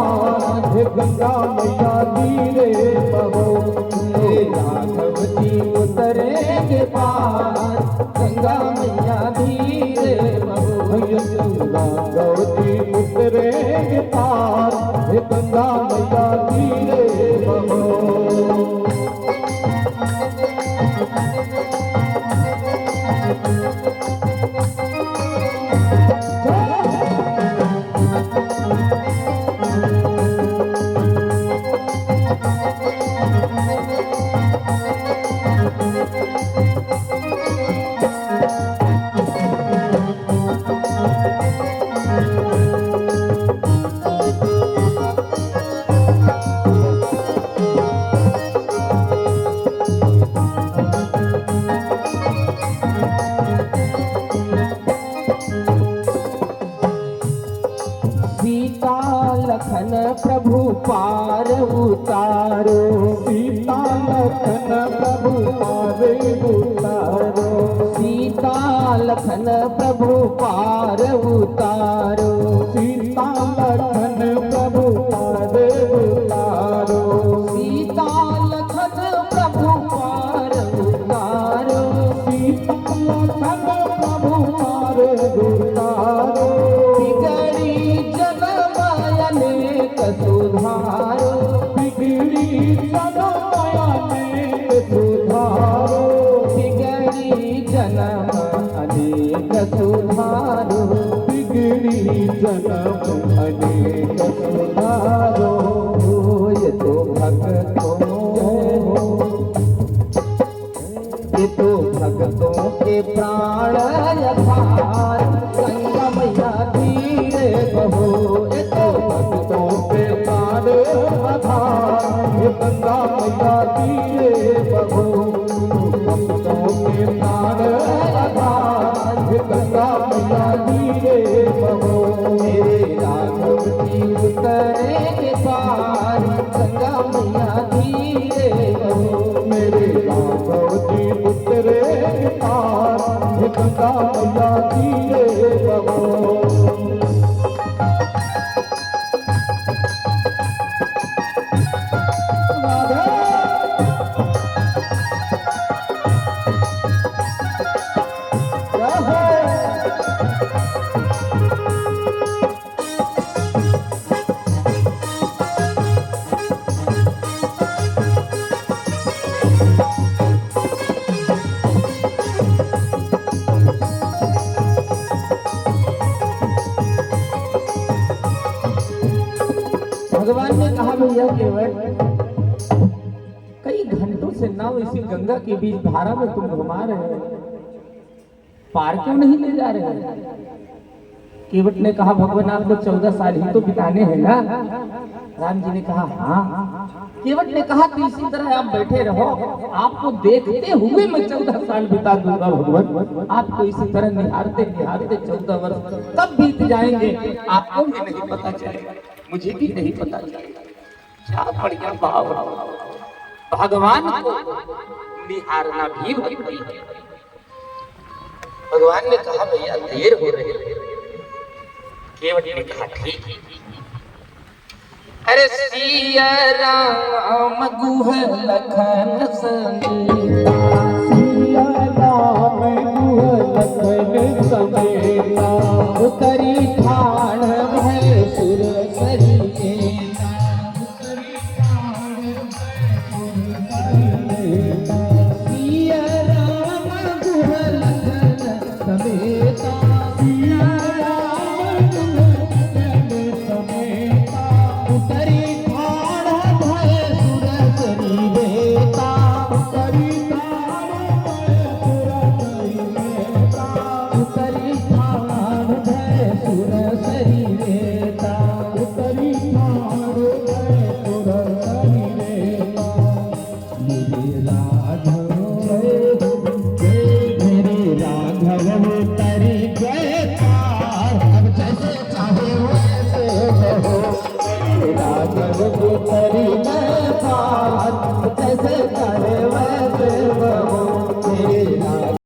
S2: गंगा मैया धीरे बहो। राघव जी उतरेंगे पार गंगा मैया धीरे बहो। राघव जी उतरेंगे पार गंगा मैया धीरे बहो। सीता लखन प्रभु पार उतारो। सीता लखन प्रभु पार उतारो। सीता लखन प्रभु पार उतारो। सीता लखन प्रभु पार उतारो। सीता लखन प्रभु पार उतारो। सीता लखन प्रभु पार उतारो। बिगड़ी सुधारो। बिगड़ी जनम अनेक सुधारो। बिगड़ी जनम अनेक सुधारो। बिगड़ी जनम अनेक सुधारो। ये तो भक्तों ये तो भक्तों के प्राण यथार गंगा मैया धीरे बहो। ये तो भक्तों के प्राण यथार गंगा मैया धीरे बहो। भक्तों के प्राण यथार गंगा मैया धीरे बहो। मेरे राघव जी उतरेंगे पार गंगा मैया धीरे बहो। मेरे राघव जी उतरेंगे पार गंगा मैया धीरे बहो।
S1: भैया केवट, कई घंटों से नाव इसी गंगा के बीच धारा में तुम घुमा रहे हो, पार क्यों नहीं ले जा रहे हो? केवट ने कहा भगवान आपको 14 साल ही तो बिताने हैं ना। राम जी ने कहा हाँ। केवट ने कहा तो इसी तरह आप बैठे रहो, आपको देखते हुए मैं 14 साल बिता दूंगा भगवान। आपको इसी तरह निहारते निहारते 14 वर्ष कब बीत जाएंगे आपको भी नहीं पता चलेगा, मुझे भी नहीं पता चलेगा। क्या बढ़िया भाव, भगवान को निहारना भी भक्ति है। भगवान ने कहा भैया देर हो रही है। केवट ने कहा ठीक है। अरे सिया राम गुह लखन सनी